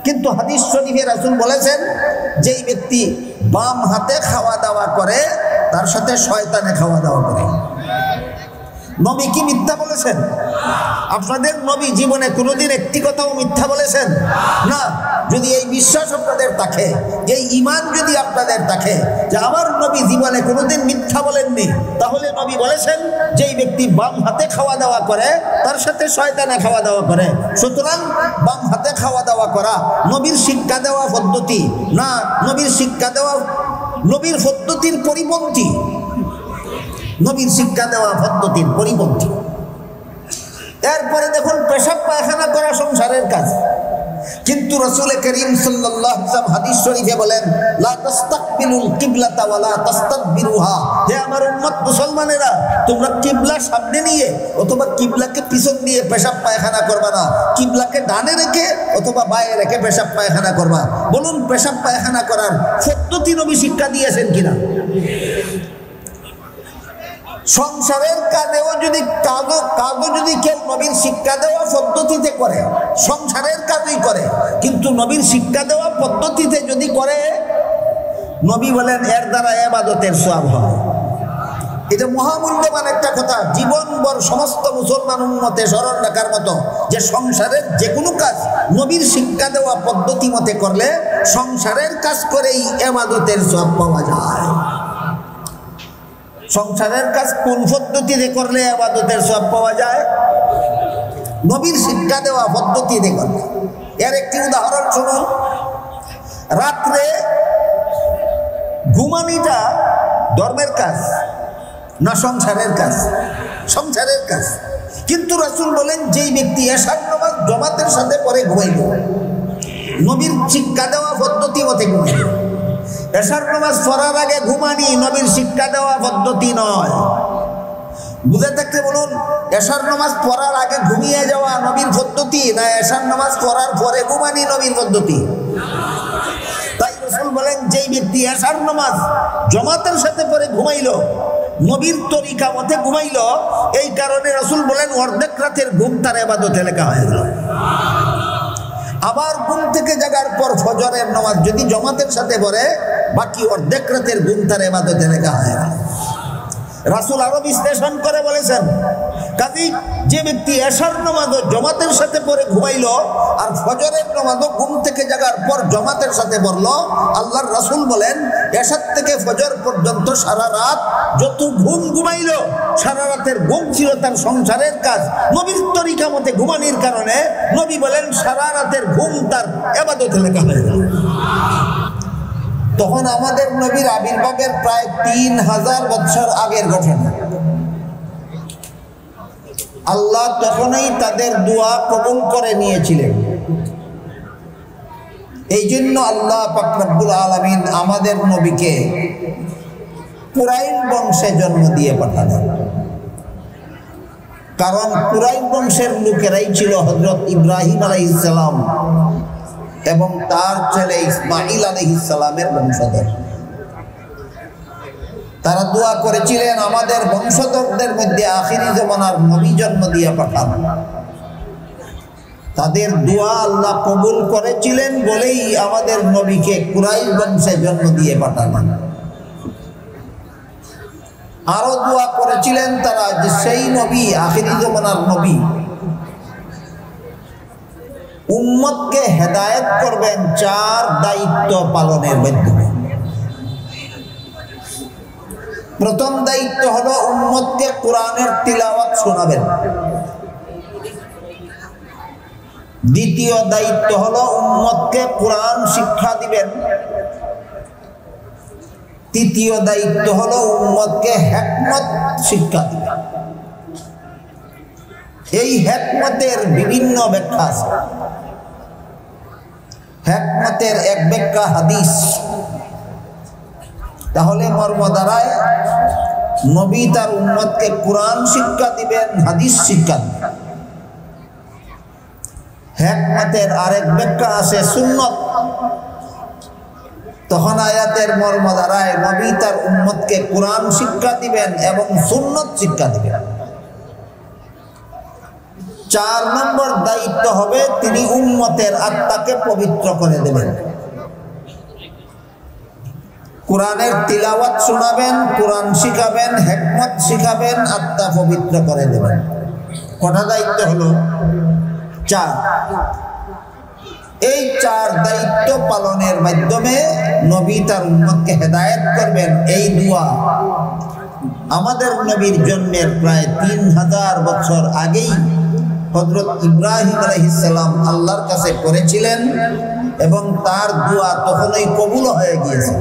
কিন্তু হাদিস শরীফে রাসূল বলেছেন যেই ব্যক্তি বাম হাতে খাওয়া দাওয়া করে তার সাথে শয়তানে খাওয়া দাওয়া করে। নবী কি মিথ্যা বলেছেন? আপনাদের নবী জীবনে কোনোদিন একটি কথাও মিথ্যা বলেছেন না। যদি এই বিশ্বাস আপনাদের থাকে, এই ঈমান যদি আপনাদের থাকে যে আমার নবী জীবনে কোনোদিন মিথ্যা বলেননি, তাহলে নবী বলেছেন যেই ব্যক্তি বাম হাতে খাওয়া দাওয়া করে তার সাথে শয়তানে খাওয়া দাওয়া করে। সুতরাং বাম হাতে খাওয়া দাওয়া করা নবীর শিক্ষা দেওয়া পদ্ধতি না, নবীর শিক্ষা দেওয়া নবীর পদ্ধতির পরিপন্থী, নবীর শিক্ষা দেওয়া পদ্ধতির পরিপন্থী। এরপরে দেখুন পেশাব পায়খানা করা সংসারের কাজ, কিন্তু রাসূল করিম সাল্লাল্লাহু আলাইহি ওয়াসাল্লাম হাদিস শরীফে বলেন লা তাস্তাকবিলুল কিবলাতা ওয়া লা তাস্তাদবিরুহা। হে আমার উম্মত মুসলমানেরা, তোমরা কিবলা সামনে নিয়ে অথবা কিবলাকে পিছন দিয়ে পেশাব পায়খানা করবা না, কিবলাকে ডানে রেখে অথবা বায়ে রেখে পেশাব পায়খানা করবা। বলুন পেশাব পায়খানা করার পদ্ধতি নবী শিক্ষা দিয়েছেন কিনা? সংসারের কাজেও যদি কাজও যদি কেউ নবীর শিক্ষা দেওয়া পদ্ধতিতে করে, সংসারের কাজই করে, কিন্তু নবীর শিক্ষা দেওয়া পদ্ধতিতে যদি করে, নবী বলেন এর দ্বারা ইবাদতের সওয়াব হয়। এটা মহামূল্যবান একটা কথা, জীবনভর সমস্ত মুসলমান উম্মতে স্মরণ রাখার মতো, যে সংসারের যে কোনো কাজ নবীর শিক্ষা দেওয়া পদ্ধতি মতে করলে সংসারের কাজ করেই ইবাদতের সওয়াব পাওয়া যায়। সংসারের কাজ কোন পদ্ধতিতে করলে ইবাদতের সওয়াব পাওয়া যায়? নবীর শিক্ষা দেওয়া পদ্ধতিতে করলে। এর একটি উদাহরণ শুনুন। রাত্রে ঘুমানিটা ধর্মের কাজ না সংসারের কাজ? সংসারের কাজ। কিন্তু রাসূল বলেন যেই ব্যক্তি এশার নামাজ জামাতের সাথে পড়ে ঘুমাইল, নবীর শিক্ষা দেওয়া পদ্ধতি মতে ঘুমাইল। এশার নামাজ পড়ার আগে ঘুমানি নবীর শিক্ষা দেওয়া পদ্ধতি নয়। বুঝে থাকতে বলুন, এশার নামাজ পড়ার আগে ঘুমিয়ে যাওয়া নবীর পদ্ধতি না এশার নামাজ পড়ার পরে ঘুমানি নবীর পদ্ধতি? তাই রাসূল বলেন যেই ব্যক্তি এশার নামাজ জামাতের সাথে পড়ে ঘুমাইল, নবীর তরিকা মতে ঘুমাইল, এই কারণে রাসূল বলেন অর্ধেক রাতের ঘুম তার ইবাদতে লেখা হয়ে গেল। আবার ঘুম থেকে জাগার পর ফজরের নামাজ যদি জামাতের সাথে পড়ে, বাকি অর্ধেক রাতের ঘুম তার ইবাদতে লেখা হয়। রাসূল আরো বিশ্লেষণ করে বলেছেন, কাজী যে ব্যক্তি এশার নামাজও জামাতের সাথে পড়ে ঘুমাইল আর ফজরের নামাজও ঘুম থেকে জাগার পর জামাতের সাথে পড়লো, আল্লাহর রাসূল বলেন এশার থেকে ফজর পর্যন্ত সারা রাত যত ঘুম ঘুমাইল, সারা রাতের ঘুম ছিল তার সংসারের কাজ। নবীর তরিকা মতে ঘুমানির কারণে নবী বলেন সারা রাতের ঘুম তার ইবাদতে লেখা হয়ে গেল। তখন আমাদের নবীর আবির্ভাবের প্রায় 3000 বছর আগের ঘটনা। আল্লাহ তখনই তাদের দোয়া কবুল করে নিয়েছিলেন। এই জন্য আল্লাহ পাক রব্বুল আলামিন আমাদের নবীকে কুরাইশ বংশে জন্ম দিয়ে পাঠালেন। কারণ কুরাইশ বংশের লোকেরাই ছিল হযরত ইব্রাহিম আলাইহিস সালাম এবং তার ছেলে ইসমাঈল আলাইহিস সালামের বংশধর। তারা দোয়া করেছিলেন আমাদের বংশধরদের মধ্যে আখিরি জামানার নবী জন্ম দিয়ে পাঠান। তাদের দোয়া আল্লাহ কবুল করেছিলেন বলেই আমাদের নবীকে কুরাইশ বংশে জন্ম দিয়ে পাঠালেন। আরো দোয়া করেছিলেন তারা যে সেই নবী আখিরি জামানার নবী উম্মতকে হেদায়েত করবেন 4 দায়িত্ব পালনের মাধ্যমে। প্রথম দায়িত্ব হলো উম্মতকে কোরআনের তিলাওয়াত শোনাবেন। দ্বিতীয় দায়িত্ব হলো উম্মতকে কোরআন শিক্ষা দিবেন। তৃতীয় দায়িত্ব হলো উম্মতকে হিকমত শিক্ষা দিবেন। এই হিকমতের বিভিন্ন ব্যাখ্যা আছে। হিকমতের এক ব্যাখ্যা হাদিস। তাহলে মর্ম দাঁড়ায় নবী তার উম্মতকে কোরআন শিক্ষা দিবেন, হাদিস শিক্ষা দিবেন। হিকমতের আরেক ব্যাখ্যা আছে সুন্নত। তখন আয়াতের মর্ম দাঁড়ায় নবী তার উম্মতকে কোরআন শিক্ষা দিবেন এবং সুন্নত শিক্ষা দিবেন। 4 নম্বর দায়িত্ব হবে তিনি উম্মতের আত্মাকে পবিত্র করে দেবেন। কোরআনের তিলাওয়াত শোনাবেন, কোরআন শিখাবেন, হিকমত শিখাবেন, আত্মা পবিত্র করে দেবেন। কটা দায়িত্ব হলো? 4। এই 4 দায়িত্ব পালনের মাধ্যমে নবী তার উম্মতকে হেদায়েত করবেন। এই দোয়া আমাদের নবীর জন্মের প্রায় 3000 বছর আগেই হযরত ইব্রাহিম আলাইহিস সালাম আল্লাহর কাছে করেছিলেন এবং তার দোয়া তখনই কবুল হয়ে গিয়েছে।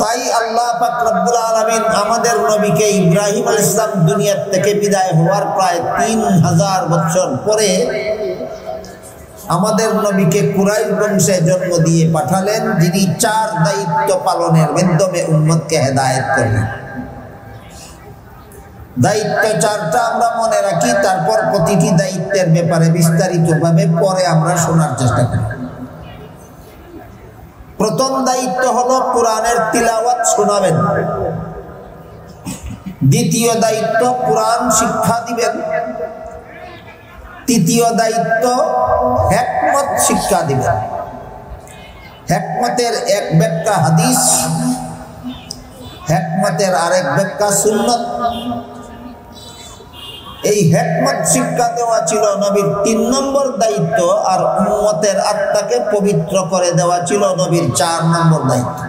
তাই আল্লাহ পাক রব্বুল আলামিন আমাদের নবীকে ইব্রাহিম আলাইহিস সালাম দুনিয়া থেকে বিদায় হওয়ার প্রায় 3000 বছর পরে আমাদের নবীকে কুরাইশ বংশে জন্ম দিয়ে পাঠালেন, যিনি 4 দায়িত্ব পালনের মাধ্যমে উম্মতকে হেদায়েত করলেন। দায়িত্ব 4টা আমরা মনে রাখি, তারপর প্রতিটি দায়িত্বের ব্যাপারে বিস্তারিতভাবে পরে আমরা শোনার চেষ্টা করি। প্রথম দায়িত্ব হলো কোরআনের তিলাওয়াত শোনাবেন। দ্বিতীয় দায়িত্ব কোরআন শিক্ষা দিবেন। তৃতীয় দায়িত্ব হিকমত শিক্ষা দিবেন। হিকমতের এক ব্যাখ্যা হাদিস, হিকমতের আরেক ব্যাখ্যা সুন্নাত। এই হিকমত শিক্ষা দেওয়া ছিল নবীর 3 নম্বর দায়িত্ব, আর উম্মতের আত্মাকে পবিত্র করে দেওয়া ছিল নবীর 4 নম্বর দায়িত্ব।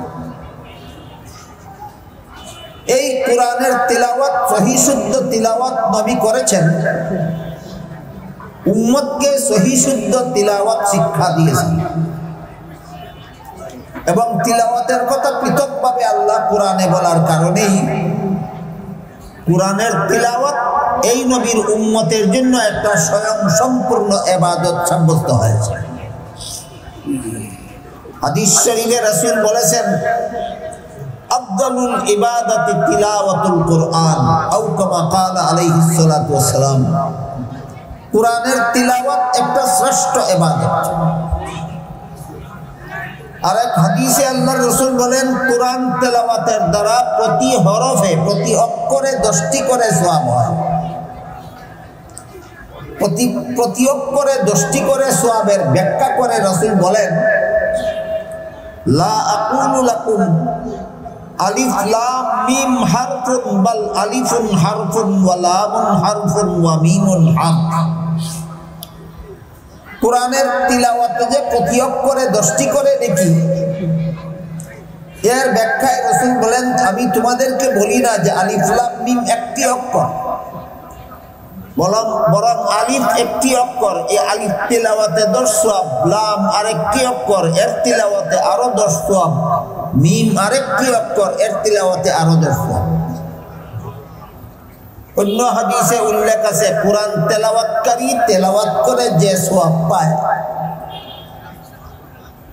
এই কোরআনের তিলাওয়াত সহি শুদ্ধ তিলাওয়াত নবী করেছেন, উম্মতকে সহি শুদ্ধ তিলাওয়াত শিক্ষা দিয়েছেন এবং তিলাওয়াতের কথা পৃথকভাবে আল্লাহ কোরআনে বলার কারণেই কোরআনের তিলাওয়াত এই নবীর উম্মতের জন্য একটা স্বয়ং সম্পূর্ণ ইবাদত সাব্যস্ত হয়েছে। হাদিস শরীফে রাসূল বলেছেন, আফদালুল ইবাদাতি তিলাওয়াতুল কুরআন আও কামা ক্বালা আলাইহিস সালাতু ওয়াস সালাম। কোরআনের তিলাওয়াত একটা শ্রেষ্ঠ ইবাদত। আর এক হাদিসে আল্লাহর রাসূল বলেন, কোরআন তেলাওয়াতের দ্বারা প্রতি হরফে প্রতি অক্ষরে 10টি করে সওয়াব হয়। প্রতি অক্ষরে 10টি করে সওয়াবের ব্যাখ্যা করে রাসূল বলেন, লা আকুলু লাকুম আলিফ লাম মিম হারফুন বাল আলিফুন হারফুন ওয়া লামুন হারফুন ওয়া মিমুন হারফ। কোরআনের তিলাওয়াতে যে প্রতি অক্ষরে 10টি করে নেকি, এর ব্যাখ্যায় রাসূল বলেন, আমি তোমাদেরকে বলি না যে আলিফ লাম মিম একটি অক্ষর, বরং আলিফ একটি অক্ষর, এই আলিফ তিলাওয়াতে 10 সওয়াব, লাম আরেকটি অক্ষর, এর তিলাওয়াতে আরো 10 সওয়াব, মিম আরেকটি অক্ষর, এর তিলাওয়াতে আরো 10 সওয়াব। অন্য হাদিসে উল্লেখ আছে, কোরআন তেলাওয়াতকারী তেলাওয়াত করে যে সওয়াব পায়,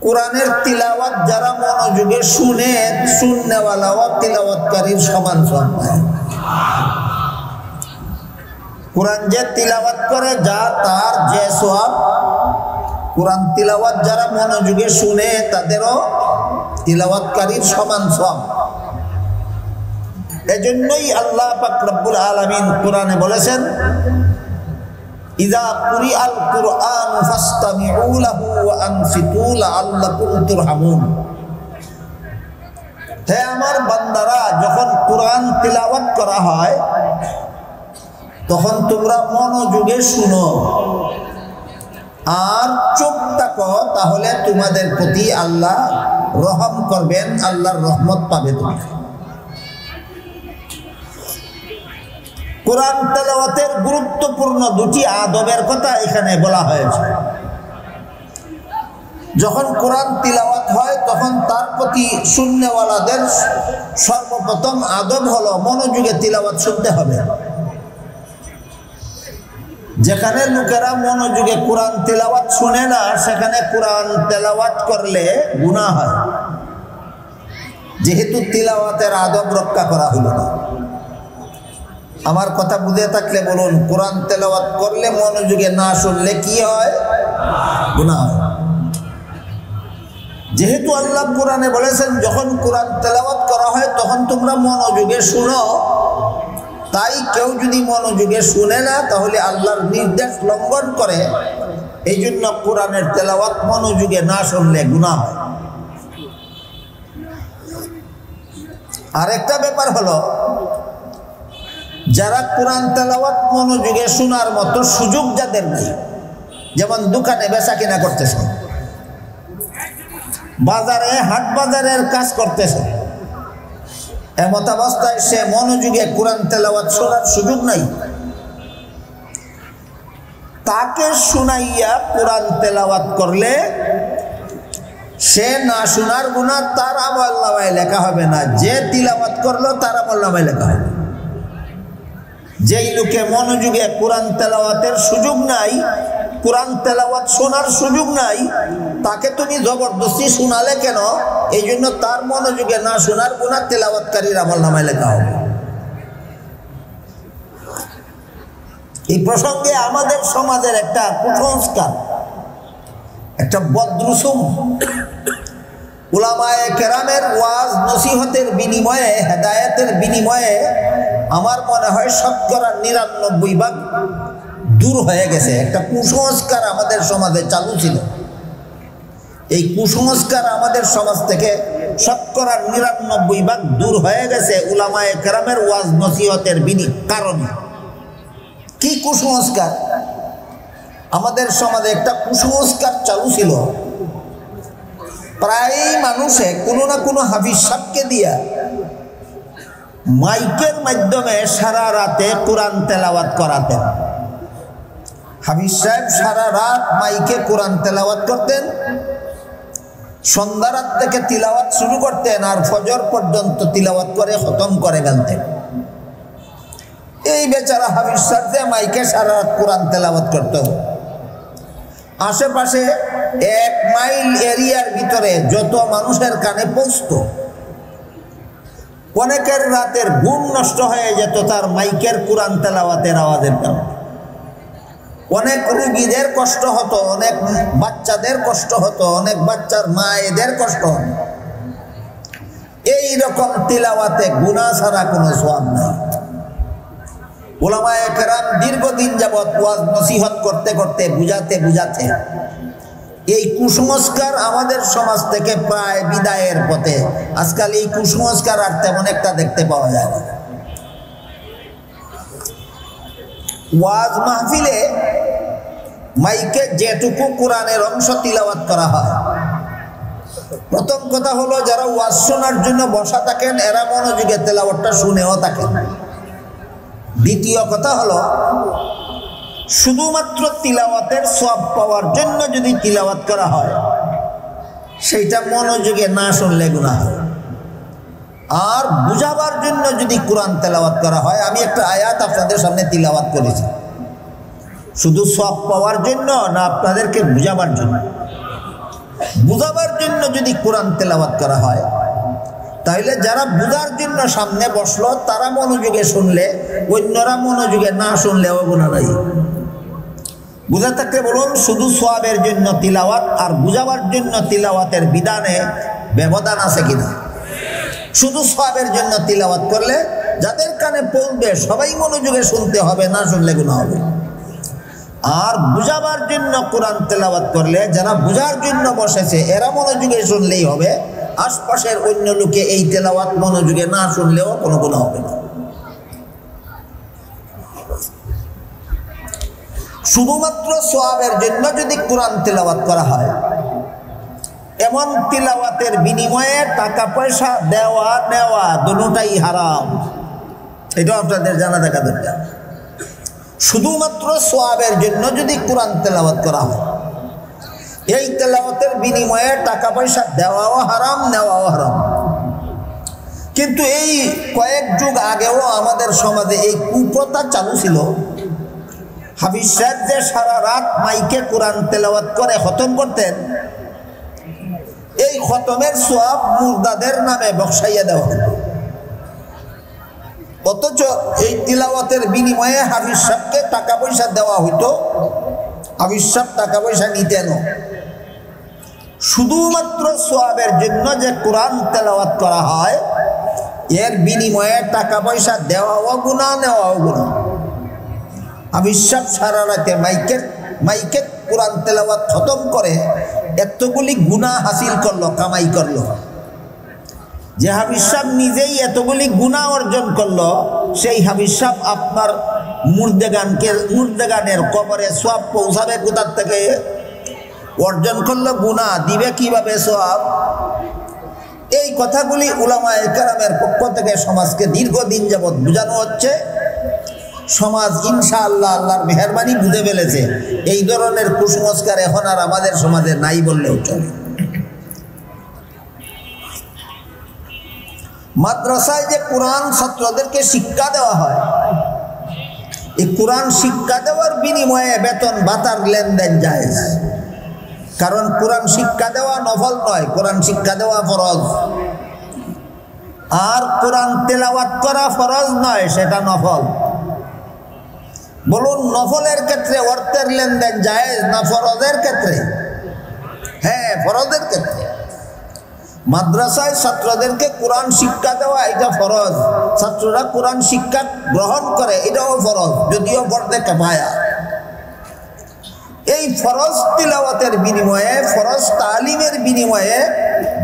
কোরআনের তিলাওয়াত যারা মনোযোগে শুনে, শুননেওয়ালাও তিলাওয়াতকারীর সমান সওয়াব পায়। কোরআন যে তিলাওয়াত করে যা তার যে সওয়াব, কোরআন তিলাওয়াত যারা মনোযোগে শুনে তাদেরও তিলাওয়াতকারীর সমান সওয়াব। এজন্যই আল্লাহ পাক রব্বুল আলামিন কোরআনে বলেছেন, ইযা কুরিআল কুরআন ফাসতামিউ লাহু ওয়া আনসিতু লাআল্লাকুম তুরহামুন। হে আমার বান্দারা, যখন কোরআন তিলাওয়াত করা হয় তখন তোমরা মনোযোগে শুনো আর চুপ থাকো, তাহলে তোমাদের প্রতি আল্লাহ রহম করবেন, আল্লাহর রহমত পাবে তোমরা। কোরআন তেলাওয়াতের গুরুত্বপূর্ণ 2টি আদবের কথা এখানে বলা হয়েছে। যখন কোরআন তিলাওয়াত হয় তখন তার প্রতি শুননেওয়ালাদের সর্বপ্রথম আদব হলো মনোযোগে তিলাওয়াত শুনতে হবে। যেখানে লোকেরা মনোযোগে কোরআন তিলাওয়াত শুনে না, সেখানে কোরআন তেলাওয়াত করলে গুনাহ হয়, যেহেতু তিলাওয়াতের আদব রক্ষা করা হলো না। আমার কথা বুঝে থাকলে বলুন, কোরআন তেলাওয়াত করলে মনোযোগে না শুনলে কি হয়? গুনাহ হয়। যেহেতু আল্লাহ কোরআনে বলেছেন যখন কোরআন তেলাওয়াত করা হয় তখন তোমরা মনোযোগে শুনো, তাই কেউ যদি মনোযোগে শুনে না তাহলে আল্লাহর নির্দেশ লঙ্ঘন করে। এই জন্য কোরআনের তেলাওয়াত মনোযোগে না শুনলে গুনাহ হয়। আরেকটা ব্যাপার হলো, যারা কোরআন তেলাওয়াত মনোযোগে শোনার মতো সুযোগ যাদের নেই, যেমন দোকানে বেচা কিনা করতেছে, বাজারে হাট বাজারের কাজ করতেছে, এমত অবস্থায় সে মনোযোগে কোরআন তেলাওয়াত শোনার সুযোগ নাই। তাকে শুনাইয়া কোরআন তেলাওয়াত করলে সে না শোনার গুনাহ তার আমলনামায় লেখা হবে না, যে তিলাওয়াত করলো তার আমলনামায় লেখা হবে। যেই লোকে মনোযোগে কোরআন তেলাওয়াতের সুযোগ নাই, কোরআন তেলাওয়াত শোনার সুযোগ নাই, তাকে তুমি জবরদস্তি শোনালে কেন? এই জন্য তার মনোযোগে না শোনার গুনাহ তেলাওয়াতকারীর আমলনামায় লেখা হবে। এই প্রসঙ্গে আমাদের সমাজের একটা কুসংস্কার, একটা বদরুসুম, উলামায়ে কেরামের ওয়াজ নসিহতের বিনিময়ে, হেদায়েতের বিনিময়ে আমার মনে হয় 99% দূর হয়ে গেছে। একটা কুসংস্কার আমাদের সমাজে চালু ছিল। এই কুসংস্কার আমাদের সমাজ থেকে 99% দূর হয়ে গেছে উলামায়ে কেরামের ওয়াজ নসিহতের কারণে। কি কুসংস্কার? আমাদের সমাজে একটা কুসংস্কার চালু ছিল, প্রায় মানুষে কোনো না কোনো হাফিজ সাহেবকে দিয়া মাইকের মাধ্যমে সারা রাতে কোরআন তেলাওয়াত করাতেন। হাফিজ সাহেব সারা রাত মাইকে কোরআন তেলাওয়াত করতেন, সন্ধ্যা রাত থেকে তিলাওয়াত শুরু করতেন আর ফজর পর্যন্ত তিলাওয়াত করে খতম করে ফেলতেন। এই বেচারা হাফিজ সাহেব মাইকে সারা রাত কোরআন তেলাওয়াত করত। আশেপাশে 1 মাইল এরিয়ার ভিতরে যত মানুষের কানে পৌঁছত, অনেকের রাতের ঘুম নষ্ট হয়ে যেত তার মাইকের কোরআন তেলাওয়াতের আওয়াজের কারণে। অনেক রোগীদের কষ্ট হতো, অনেক বাচ্চাদের কষ্ট হতো, অনেক বাচ্চার মায়েদের কষ্ট হতো। এই রকম তিলাওয়াতে গুনাহ ছাড়া কোনো সওয়াব নাই। উলামায়ে কেরাম দীর্ঘদিন যাবৎ ওয়াজ নসিহত করতে করতে বুঝাতে এই কুসংস্কার আমাদের সমাজ থেকে প্রায় বিদায়ের পথে। আজকাল এই কুসংস্কার আর তেমন একটা দেখতে পাওয়া যায় না। ওয়াজ মাহফিলে মাইকে যেটুকু কোরআনের অংশ তিলাওয়াত করা হয়, প্রথম কথা হলো যারা ওয়াজ শোনার জন্য বসা থাকেন এরা মনোযোগে তেলাওয়াতটা শুনেও থাকেন। দ্বিতীয় কথা হলো শুধুমাত্র তিলাওয়াতের সওয়াব পাওয়ার জন্য যদি তিলাওয়াত করা হয় সেইটা মনোযোগে না শুনলে গুনাহ হয়। আর বুঝাবার জন্য যদি কোরআন তেলাওয়াত করা হয়, আমি একটা আয়াত আপনাদের সামনে তিলাওয়াত করেছি, শুধু সওয়াব পাওয়ার জন্য না আপনাদেরকে বুঝাবার জন্য। বুঝাবার জন্য যদি কোরআন তেলাওয়াত করা হয় তাহলে যারা বুঝার জন্য সামনে বসলো তারা মনোযোগে শুনলে, অন্যরা মনোযোগে না শুনলেও গুনাহ নাই। বুঝা থাকলে বলুন, শুধু সওয়াবের জন্য তিলাওয়াত আর বুঝাবার জন্য তিলাওয়াতের বিধানে ব্যবধান আছে কিনা? শুধু সওয়াবের জন্য তিলাওয়াত করলে যাদের কানে পৌঁছবে সবাই মনোযোগে শুনতে হবে, না শুনলে গুনাহ হবে। আর বুঝাবার জন্য কোরআন তেলাওয়াত করলে যারা বুঝার জন্য বসেছে এরা মনোযোগে শুনলেই হবে, আশপাশের অন্য লোকে এই তেলাওয়াত মনোযোগে না শুনলেও কোনো গুনাহ হবে না। শুধুমাত্র সওয়াবের জন্য যদি কোরআন তেলাওয়াত করা হয়, এমন তিলাওয়াতের বিনিময়ে টাকা পয়সা দেওয়া নেওয়া দুটোটাই হারাম। এটা আপনাদের জানা থাকা দরকার। শুধুমাত্র সওয়াবের জন্য যদি কোরআন তেলাওয়াত করা হয়, এই তেলাওয়াতের বিনিময়ে টাকা পয়সা দেওয়াও হারাম, নেওয়াও হারাম। কিন্তু এই কয়েক যুগ আগেও আমাদের সমাজে এই কুপ্রথা চালু ছিল। হাফিজ সাহেব যে সারা রাত মাইকে কোরআন তেলাওয়াত করে খতম করতেন, এই খতমের সওয়াব মুর্দাদের নামে বক্সাইয়া দেওয়া হতো। অথচ এই তিলাওয়াতের বিনিময়ে হাফিজ সাহেবকে টাকা পয়সা দেওয়া হইতো, হাফিজ সাহেব টাকা পয়সা নিতেন। শুধুমাত্র সওয়াবের জন্য যে কোরআন তেলাওয়াত করা হয় এর বিনিময়ে টাকা পয়সা দেওয়াও গুনাহ, নেওয়াও গুনাহ। হাফিজ সাহেব সারা রাতে মাইকে কোরআন তেলাওয়াত খতম করে এতগুলি গুনাহ হাসিল করলো, কামাই করলো। যে হাফিজ সাহেব নিজেই এতগুলি গুনাহ অর্জন করলো, সেই হাফিজ সাহেব আপনার মুর্দেগানের কবরে সওয়াব পৌঁছাবে কোথার থেকে? অর্জন করলো গুনাহ, দিবে কিভাবে সওয়াব? এই কথাগুলি উলামায়ে কেরামের পক্ষ থেকে সমাজকে দীর্ঘদিন যাবৎ বোঝানো হচ্ছে। সমাজ ইনশাআল্লাহ আল্লাহর মেহেরবানি বুঝে ফেলেছে। এই ধরনের কুসংস্কার এখন আর আমাদের সমাজে নাই বললেও চলে। মাদ্রাসায় যে কোরআন ছাত্রদেরকে শিক্ষা দেওয়া হয়, এই কোরআন শিক্ষা দেওয়ার বিনিময়ে বেতন ভাতার লেনদেন জায়েজ। কারণ কোরআন শিক্ষা দেওয়া নফল নয়, কোরআন শিক্ষা দেওয়া ফরজ। আর কোরআন তেলাওয়াত করা ফরজ নয়, সেটা নফল। বলুন, নফলের ক্ষেত্রে অর্থের লেনদেন জায়েজ না ফরজের ক্ষেত্রে? হ্যাঁ, ফরজের ক্ষেত্রে। মাদ্রাসায় ছাত্রদেরকে কোরআন শিক্ষা দেওয়া এটা ফরজ, ছাত্ররা কোরআন শিক্ষা গ্রহণ করে এটাও ফরজ, যদিও ফরজে কিফায়া। এই ফরজ তিলাওয়াতের বিনিময়ে, ফরজ তালিমের বিনিময়ে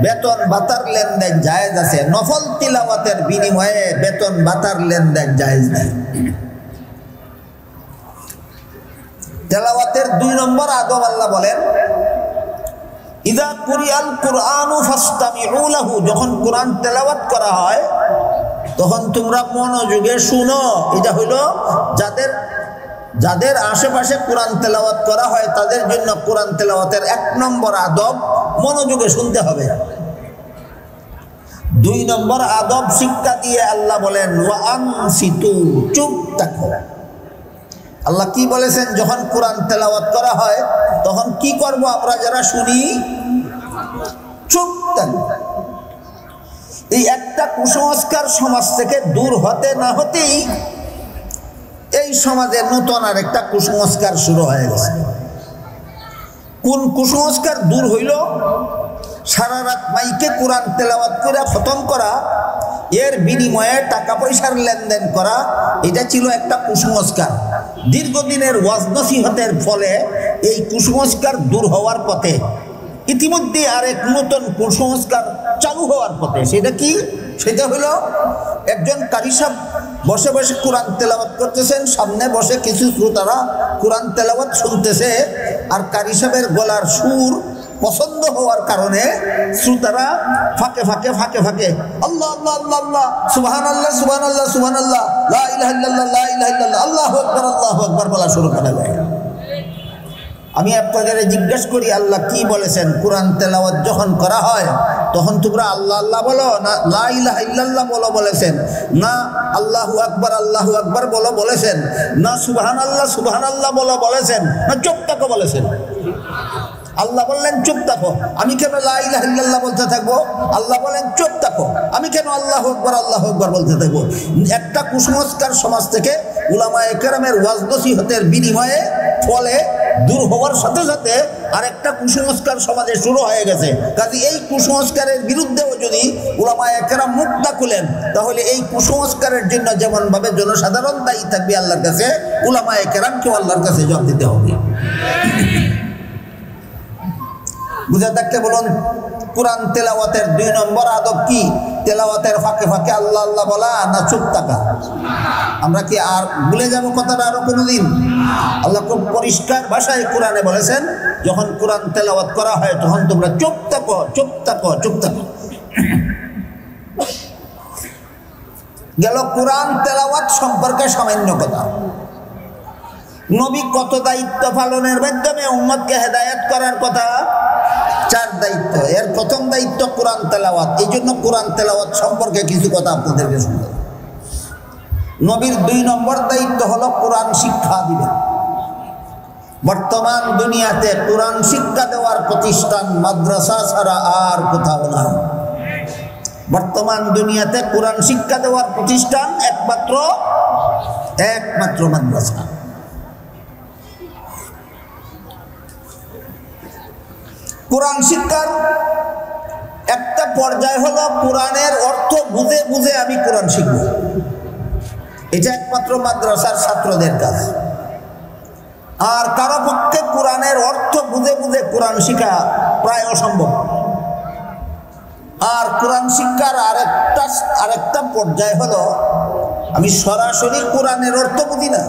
বেতন ভাতার লেনদেন জায়েজ আছে। নফল তিলাওয়াতের বিনিময়ে বেতন ভাতার লেনদেন জায়েজ নেই। তেলাওয়াতের 2 নম্বর আদব আল্লাহ বলেন, ইযা কুরিআল কুরআনু ফাসতামিউ লাহু, যখন কোরআন তেলাওয়াত করা হয় তখন তোমরা মনোযোগে শুনো। এটা হলো যাদের আশেপাশে কোরআন তেলাওয়াত করা হয় তাদের জন্য কোরআন তেলাওয়াতের 1 নম্বর আদব মনোযোগে শুনতে হবে। 2 নম্বর আদব শিক্ষা দিয়ে আল্লাহ বলেন ওয়া আনসিতু, চুপ থাকো। আল্লাহ কি বলেছেন? যখন কোরআন তেলাওয়াত করা হয় তখন কি করব আমরা যারা শুনি? চুপ থাকব। এই একটা কুসংস্কার সমাজ থেকে দূর হতে না হতেই এই সমাজে নতুন আর একটা কুসংস্কার শুরু হয়ে গেছে। কোন কুসংস্কার দূর হইল? সারা রাত মাইকে কোরআন তেলাওয়াত করে খতম করা, এর বিনিময়ে টাকা পয়সার লেনদেন করা, এটা ছিল একটা কুসংস্কার। দীর্ঘদিনের ওয়াজ নসিহতের ফলে এই কুসংস্কার দূর হওয়ার পথে ইতিমধ্যে আরেক নতুন কুসংস্কার চালু হওয়ার পথে। সেটা কি? সেটা হলো একজন কারি সাহেব বসে বসে কোরআন তেলাওয়াত করতেছেন, সামনে বসে কিছু শ্রোতারা কোরআন তেলাওয়াত শুনতেছে, আর কারি সাহেবের গলার সুর পছন্দ হওয়ার কারণে শ্রোতারা ফাঁকে ফাঁকে আল্লাহ আল্লাহ আল্লাহ আল্লাহ, সুবহানাল্লাহ সুবহানাল্লাহ সুবহানাল্লাহ, লা ইলাহা ইল্লাল্লাহ লা ইলাহা ইল্লাল্লাহ, আল্লাহু আকবার বলা শুরু করে দেয়। আমি আপনাদের জিজ্ঞেস করি, আল্লাহ কি বলেছেন? কোরআন তেলাওয়াত যখন করা হয় তখন তোমরা আল্লাহ আল্লাহ বলো না লা ইলাহা ইল্লাল্লাহ বলো বলেছেন? না আল্লাহু আকবার বলো বলেছেন? না সুবহানাল্লাহ সুবহানাল্লাহ বলো বলেছেন? না চুপ থাকো বলেছেন? আল্লাহ বললেন চুপ থাকো, আমি কেন লা ইলাহা ইল্লাল্লাহ বলতে থাকবো? আল্লাহ বলেন চুপ থাকো, আমি কেন আল্লাহু আকবার বলতে থাকবো? একটা কুসংস্কার সমাজ থেকে উলামায়ে কেরামের ওয়াজ নসিহতের বিনিময়ে ফলে দূর হওয়ার সাথে সাথে আরেকটা কুসংস্কার সমাজে শুরু হয়ে গেছে। কাজে এই কুসংস্কারের বিরুদ্ধেও যদি উলামায়ে কেরাম মুখ না খুলেন তাহলে এই কুসংস্কারের জন্য যেমনভাবে জনসাধারণ দায়ী থাকবে আল্লাহর কাছে, উলামায়ে কেরামকেও আল্লাহর কাছে জবাব দিতে হবে। বুঝা থাকতে বলুন, কোরআন তেলাওয়াতের 2 নম্বর আদব কি? তেলাওয়াতের ফাঁকে ফাঁকে আল্লাহ আল্লাহ বলা না চুপ থাকা? আমরা কি আর ভুলে যাব কথাটা আরো কোনোদিন? আল্লাহ খুব পরিষ্কার ভাষায় কোরআনে বলেছেন, যখন কোরআন তেলাওয়াত করা হয় তখন তোমরা চুপ থাকো, চুপ থাকো, চুপ থাকো। গেল কোরআন তেলাওয়াত সম্পর্কে সামান্য কথা। নবী কত দায়িত্ব পালনের মাধ্যমে উম্মতকে হেদায়েত করার কথা? 4 দায়িত্ব। এর প্রথম দায়িত্ব কোরআন তেলাওয়াত। এই জন্য কোরআন তেলাওয়াত সম্পর্কে কিছু কথা আপনাদেরকে শুনতে। নবীর 2 নম্বর দায়িত্ব হলো কোরআন শিক্ষা দিবেন। বর্তমান দুনিয়াতে কোরআন শিক্ষা দেওয়ার প্রতিষ্ঠান মাদ্রাসা ছাড়া আর কোথাও নাই। বর্তমান দুনিয়াতে কোরআন শিক্ষা দেওয়ার প্রতিষ্ঠান একমাত্র মাদ্রাসা। কোরআন শিক্ষার একটা পর্যায় হলো কোরআনের অর্থ বুঝে বুঝে আমি কোরআন শিখব, এটা একমাত্র মাদ্রাসার ছাত্রদের কাজ। আর কারো পক্ষে কোরআনের অর্থ বুঝে বুঝে কোরআন শিখা প্রায় অসম্ভব। আর কোরআন শিক্ষার আরেকটা পর্যায় হলো আমি সরাসরি কোরআনের অর্থ বুঝি না,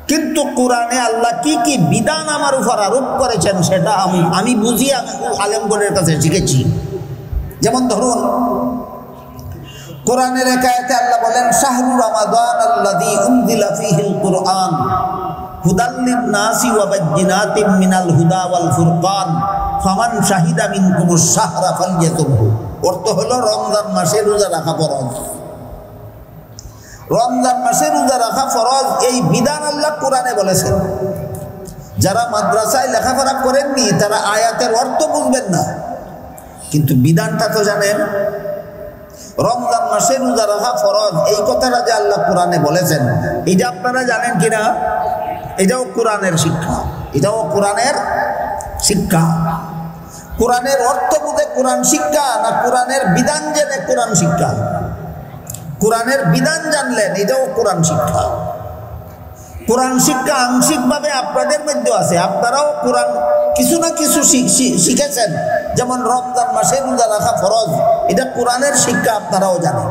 কিন্তু কোরআনে আল্লাহ কি কি বিধান আমার উপর আরোপ করেছেন সেটা আমি বুঝি, আমি আলেমগণের কাছে শিখেছি। যেমন ধরুন, কোরআনের এক আয়াতে আল্লাহ বলেন, শাহরু রমাদান আল্লাযী উনজিলা ফীহিল কুরআন হুদাল লিন-নাসি ওয়া বায়্যিনাতিম মিনাল হুদা ওয়াল ফুরকান ফামান শাহিদা মিনকুমুশ শাহরা ফালইয়াসুমহু। অর্থ হলো রমজান মাসে রোজা রাখা ফরজ। রমজান মাসে রোজা রাখা ফরজ, এই বিধান আল্লাহ কোরআনে বলেছেন। যারা মাদ্রাসায় লেখাপড়া করেননি তারা আয়াতের অর্থ বুঝবেন না, কিন্তু বিধানটা তো জানেন। রমজান মাসে রোজা রাখা ফরজ, এই কথাটা যে আল্লাহ কোরআনে বলেছেন, এটা আপনারা জানেন কিনা? এটাও কোরআনের শিক্ষা, এটাও কোরআনের শিক্ষা। কোরআনের অর্থ বুঝে কোরআন শিক্ষা না কোরআনের বিধান জেনে কোরআন শিক্ষা? কোরআনের বিধান জানলেন, এটাও কোরআন শিক্ষা। কোরআন শিক্ষা আংশিকভাবে আপনাদের মধ্যে আছে, আপনারাও কোরআন কিছু না কিছু শিখেছেন। যেমন রমজান মাসে রোজা রাখা ফরজ, এটা কোরআনের শিক্ষা, আপনারাও জানেন।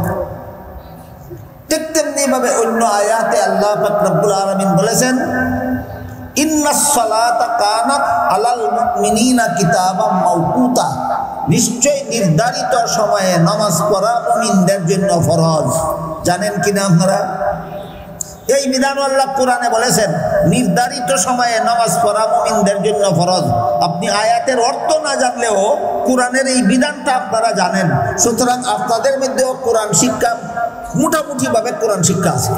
ঠিক তেমনি ভাবে অন্য আয়াতে আল্লাহ পাক রব্বুল আলামিন বলেছেন, ইন্নাস সালাতা কানাত আলাল মুমিনিনা কিতাবাম মাওকুতা, নিশ্চয় নির্ধারিত সময়ে নামাজ পড়া মুমিনদের জন্য ফরজ। জানেন কিনা আপনারা? এই বিধান আল্লাহ কোরআনে বলেছেন, নির্ধারিত সময়ে নামাজ পড়া মুমিনদের জন্য ফরজ। আপনি আয়াতের অর্থ না জানলেও কোরআনের এই বিধানটা আপনারা জানেন, সুতরাং আপনাদের মধ্যেও কোরআন শিক্ষা মোটামুটি ভাবে কোরআন শিক্ষা আছে।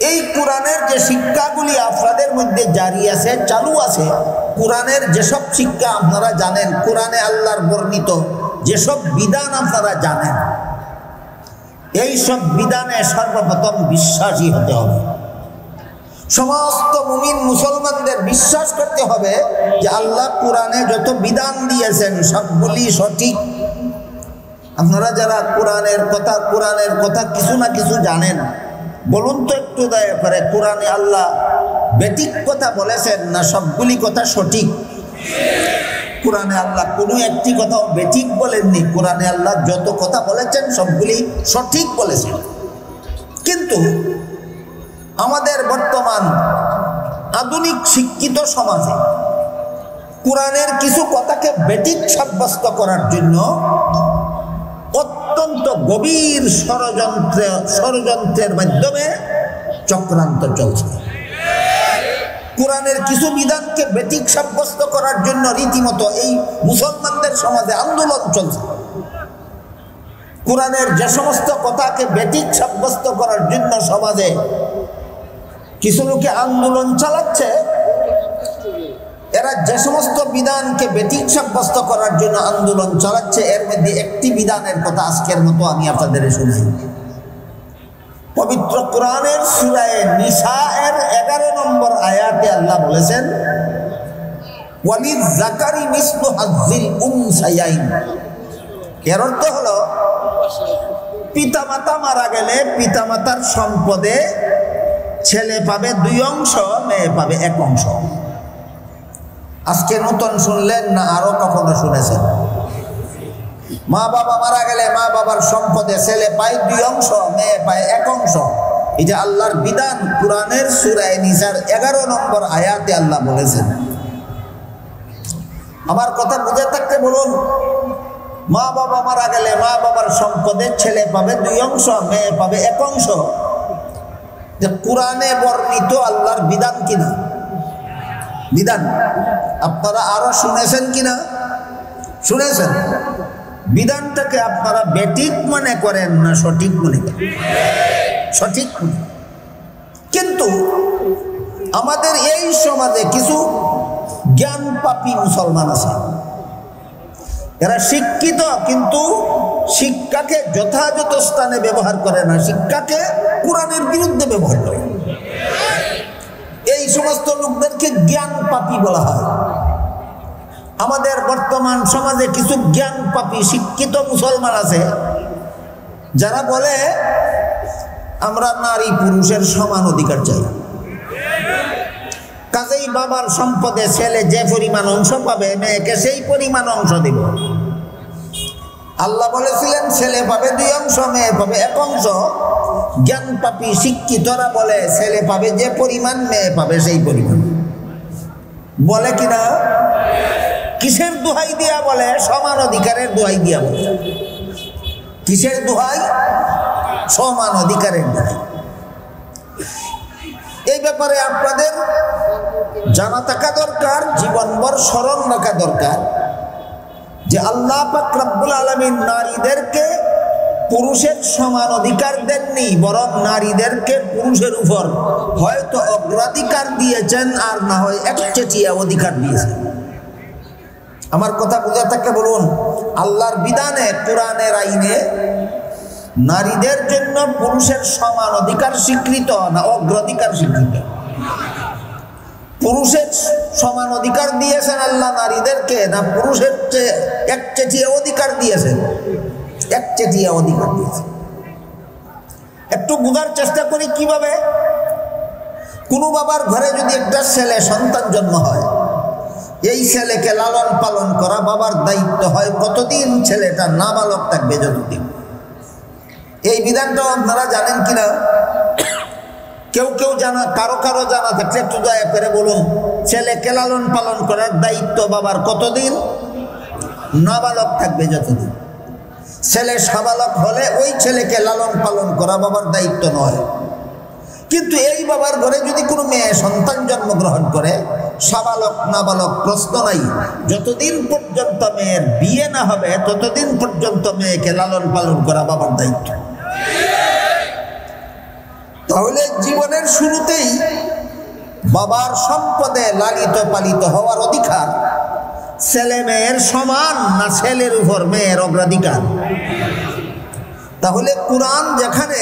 এই কোরআনের যে শিক্ষাগুলি আপনাদের মধ্যে জারি আছে, চালু আছে, কোরআনের যেসব শিক্ষা আপনারা জানেন, কোরআনে আল্লাহর বর্ণিত যেসব বিধান আপনারা জানেন, এই সব বিধানে সর্বপ্রথম বিশ্বাসী হতে হবে। সমস্ত মুমিন মুসলমানদের বিশ্বাস করতে হবে যে আল্লাহ কোরআনে যত বিধান দিয়েছেন সবগুলি সঠিক। আপনারা যারা কোরআনের কথা কিছু না কিছু জানেন, বলুন তো একটু দয়া করে, কোরআনে আল্লাহ বেঠিক কথা বলেছেন না সবগুলি কথা সঠিক? কোরআনে আল্লাহ কোনো একটি কথাও বেঠিক বলেননি। কোরআনে আল্লাহ যত কথা বলেছেন সবগুলি সঠিক বলেছেন। কিন্তু আমাদের বর্তমান আধুনিক শিক্ষিত সমাজে কোরআনের কিছু কথাকে বেঠিক সাব্যস্ত করার জন্য অত্যন্ত গভীর ষড়যন্ত্রের মাধ্যমে চক্রান্ত চলছে। কোরআনের কিছু বিধানকে বেঠিক সাব্যস্ত করার জন্য রীতিমতো এই মুসলমানদের সমাজে আন্দোলন চলছে। কোরআনের যে সমস্ত কথাকে বেঠিক সাব্যস্ত করার জন্য সমাজে কিছু লোকে আন্দোলন চালাচ্ছে, এরা যে সমস্ত বিধানকে বেঠিক সাব্যস্ত করার জন্য আন্দোলন চালাচ্ছে, এর মধ্যে একটি বিধানের কথা আজকের মতো আমি আপনাদের শুনাই। পবিত্র কোরআনের সূরা নিসা এর 11 নম্বর আয়াতে আল্লাহ বলেছেন, ওয়ালিয যাকারি মিসলু হাজ্জিল উনসায়াইন। এর অর্থ হলো, পিতামাতা মারা গেলে পিতামাতার সম্পদে ছেলে পাবে 2 অংশ, মেয়ে পাবে 1 অংশ। আজকে নতুন শুনলেন না আরো কখনো শুনেছেন? মা বাবা মারা গেলে মা বাবার সম্পদে ছেলে পায় 2 অংশ, মেয়ে পায় 1 অংশ। এটা আল্লাহর বিধান, কোরআনের সূরা নিসার 11 নম্বর আয়াতে আল্লাহ বলেছেন। আমার কথা বুঝে থাকতে বলুন, মা বাবা মারা গেলে মা বাবার সম্পদে ছেলে পাবে 2 অংশ, মেয়ে পাবে 1 অংশ। যে কোরআনে বর্ণিত আল্লাহর বিধান কিনা? বিধান। আপনারা আরো শুনেছেন কিনা? শুনেছেন। বিধানটাকে আপনারা বেঠিক মনে করেন না সঠিক মনে করেন? সঠিক মনে। কিন্তু আমাদের এই সমাজে কিছু জ্ঞান পাপী মুসলমান আছে, এরা শিক্ষিত কিন্তু শিক্ষাকে যথাযথ স্থানে ব্যবহার করে না, শিক্ষাকে কোরআনের বিরুদ্ধে ব্যবহার করে। এই সমস্ত লোকদেরকে জ্ঞান পাপী বলা হয়। আমাদের বর্তমান সমাজে কিছু জ্ঞান পাপী শিক্ষিত মুসলমান আছে যারা বলে আমরা নারী পুরুষের সমান অধিকার চাই, কাজেই বাবার সম্পদে ছেলে যে পরিমাণ অংশ পাবে মেয়েকে সেই পরিমাণ অংশ দিব। আল্লাহ বলেছিলেন ছেলে পাবে 2 অংশ, মেয়ে পাবে 1 অংশ। জ্ঞান পাপী শিক্ষিতরা বলে ছেলে পাবে যে পরিমাণ, মেয়ে পাবে সেই পরিমাণ। বলে কিনা? কিসের দোহাই দিয়া বলে? সমান অধিকারের দোহাই দিয়া বলে। কিসের দোহাই? সমান অধিকারের দোহাই। এই ব্যাপারে আপনাদের জানা থাকা দরকার, জীবনভর স্মরণ রাখা দরকার যে আল্লাহ পাক রব্বুল আলামিন নারীদেরকে পুরুষের সমান অধিকার দেননি, বরং নারীদেরকে পুরুষের উপর হয়তো অগ্রাধিকার দিয়েছেন আর না হয় একচেটিয়া অধিকার দিয়েছেন। আমার কথা বুঝা থাকলে বলুন, আল্লাহর বিধানে, কোরআনের আইনে নারীদের জন্য পুরুষের সমান অধিকার স্বীকৃত না অগ্রাধিকার স্বীকৃত? পুরুষের সমান অধিকার দিয়েছেন আল্লাহ নারীদেরকে, না পুরুষের চেয়ে একচেটিয়া অধিকার দিয়েছেন? একচেটিয়া অধিকার দিয়েছেন। একটু বোঝার চেষ্টা করি কিভাবে। কোনো বাবার ঘরে যদি একটা ছেলে সন্তান জন্ম হয়, এই ছেলেকে লালন পালন করা বাবার দায়িত্ব হয় কতদিন? ছেলেটা নাবালক থাকবে যতদিন। এই বিধানটা আপনারা জানেন কিনা? কেউ কেউ জানা, কারো জানা থাকলে একটু দয়া করে বলুন, ছেলেকে লালন পালন করার দায়িত্ব বাবার কতদিন? নাবালক থাকবে যতদিন। ছেলে সাবালক হলে ওই ছেলেকে লালন পালন করা বাবার দায়িত্ব নয়। কিন্তু এই বাবার ঘরে যদি কোনো মেয়ে সন্তান জন্মগ্রহণ করে, সাবালক নাবালক প্রশ্ন নাই, যতদিন পর্যন্ত মেয়ের বিয়ে না হবে ততদিন পর্যন্ত মেয়েকে লালন পালন করা বাবার দায়িত্ব। তাহলে জীবনের শুরুতেই বাবার সম্পদে লালিত পালিত হওয়ার অধিকার ছেলে মেয়ের সমান, না ছেলের উপর মেয়ের অগ্রাধিকার? তাহলে কোরআন যেখানে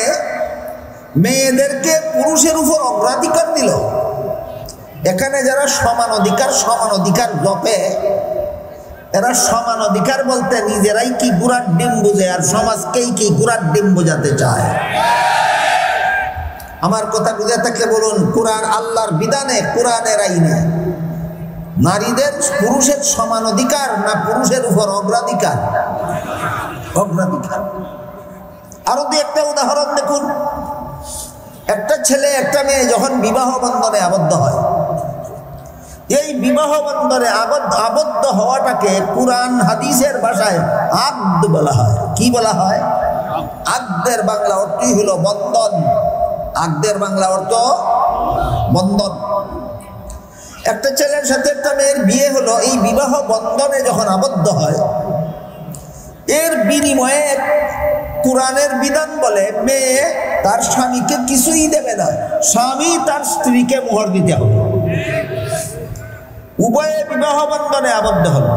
মেয়েদেরকে পুরুষের উপর অগ্রাধিকার দিল, এখানে যারা সমান অধিকার জপে, এরা সমান অধিকার বলতে নিজেরাই কি গুড়ার ডিম বুঝে আর সমাজকেই কি গুড়ার ডিম বোঝাতে চায়? আমার কথা বুঝে থাকলে বলুন, কোরআন আল্লাহর বিধানে, কোরআনের আইনে নারীদের পুরুষের সমান অধিকার না পুরুষের উপর অগ্রাধিকার? অগ্রাধিকার। আরো দু একটা উদাহরণ দেখুন। একটা ছেলে একটা মেয়ে যখন বিবাহ বন্ধনে আবদ্ধ হয়, এই বিবাহ বন্ধনে আবদ্ধ হওয়াটাকে কোরআন হাদিসের ভাষায় আকদ বলা হয়। কি বলা হয়? আকদের বাংলা অর্থই হলো বন্ধন। আকদের বাংলা অর্থ বন্ধন। একটা ছেলের সাথে একটা মেয়ের বিয়ে হলো, এই বিবাহ বন্ধনে যখন আবদ্ধ হয়, এর বিনিময়ে কোরআনের বিধান বলে মেয়ে তার স্বামীকে কিছুই দেবে না, স্বামী তার স্ত্রীকে মোহর দিতে হবে। উভয়ে বিবাহ বন্ধনে আবদ্ধ হল,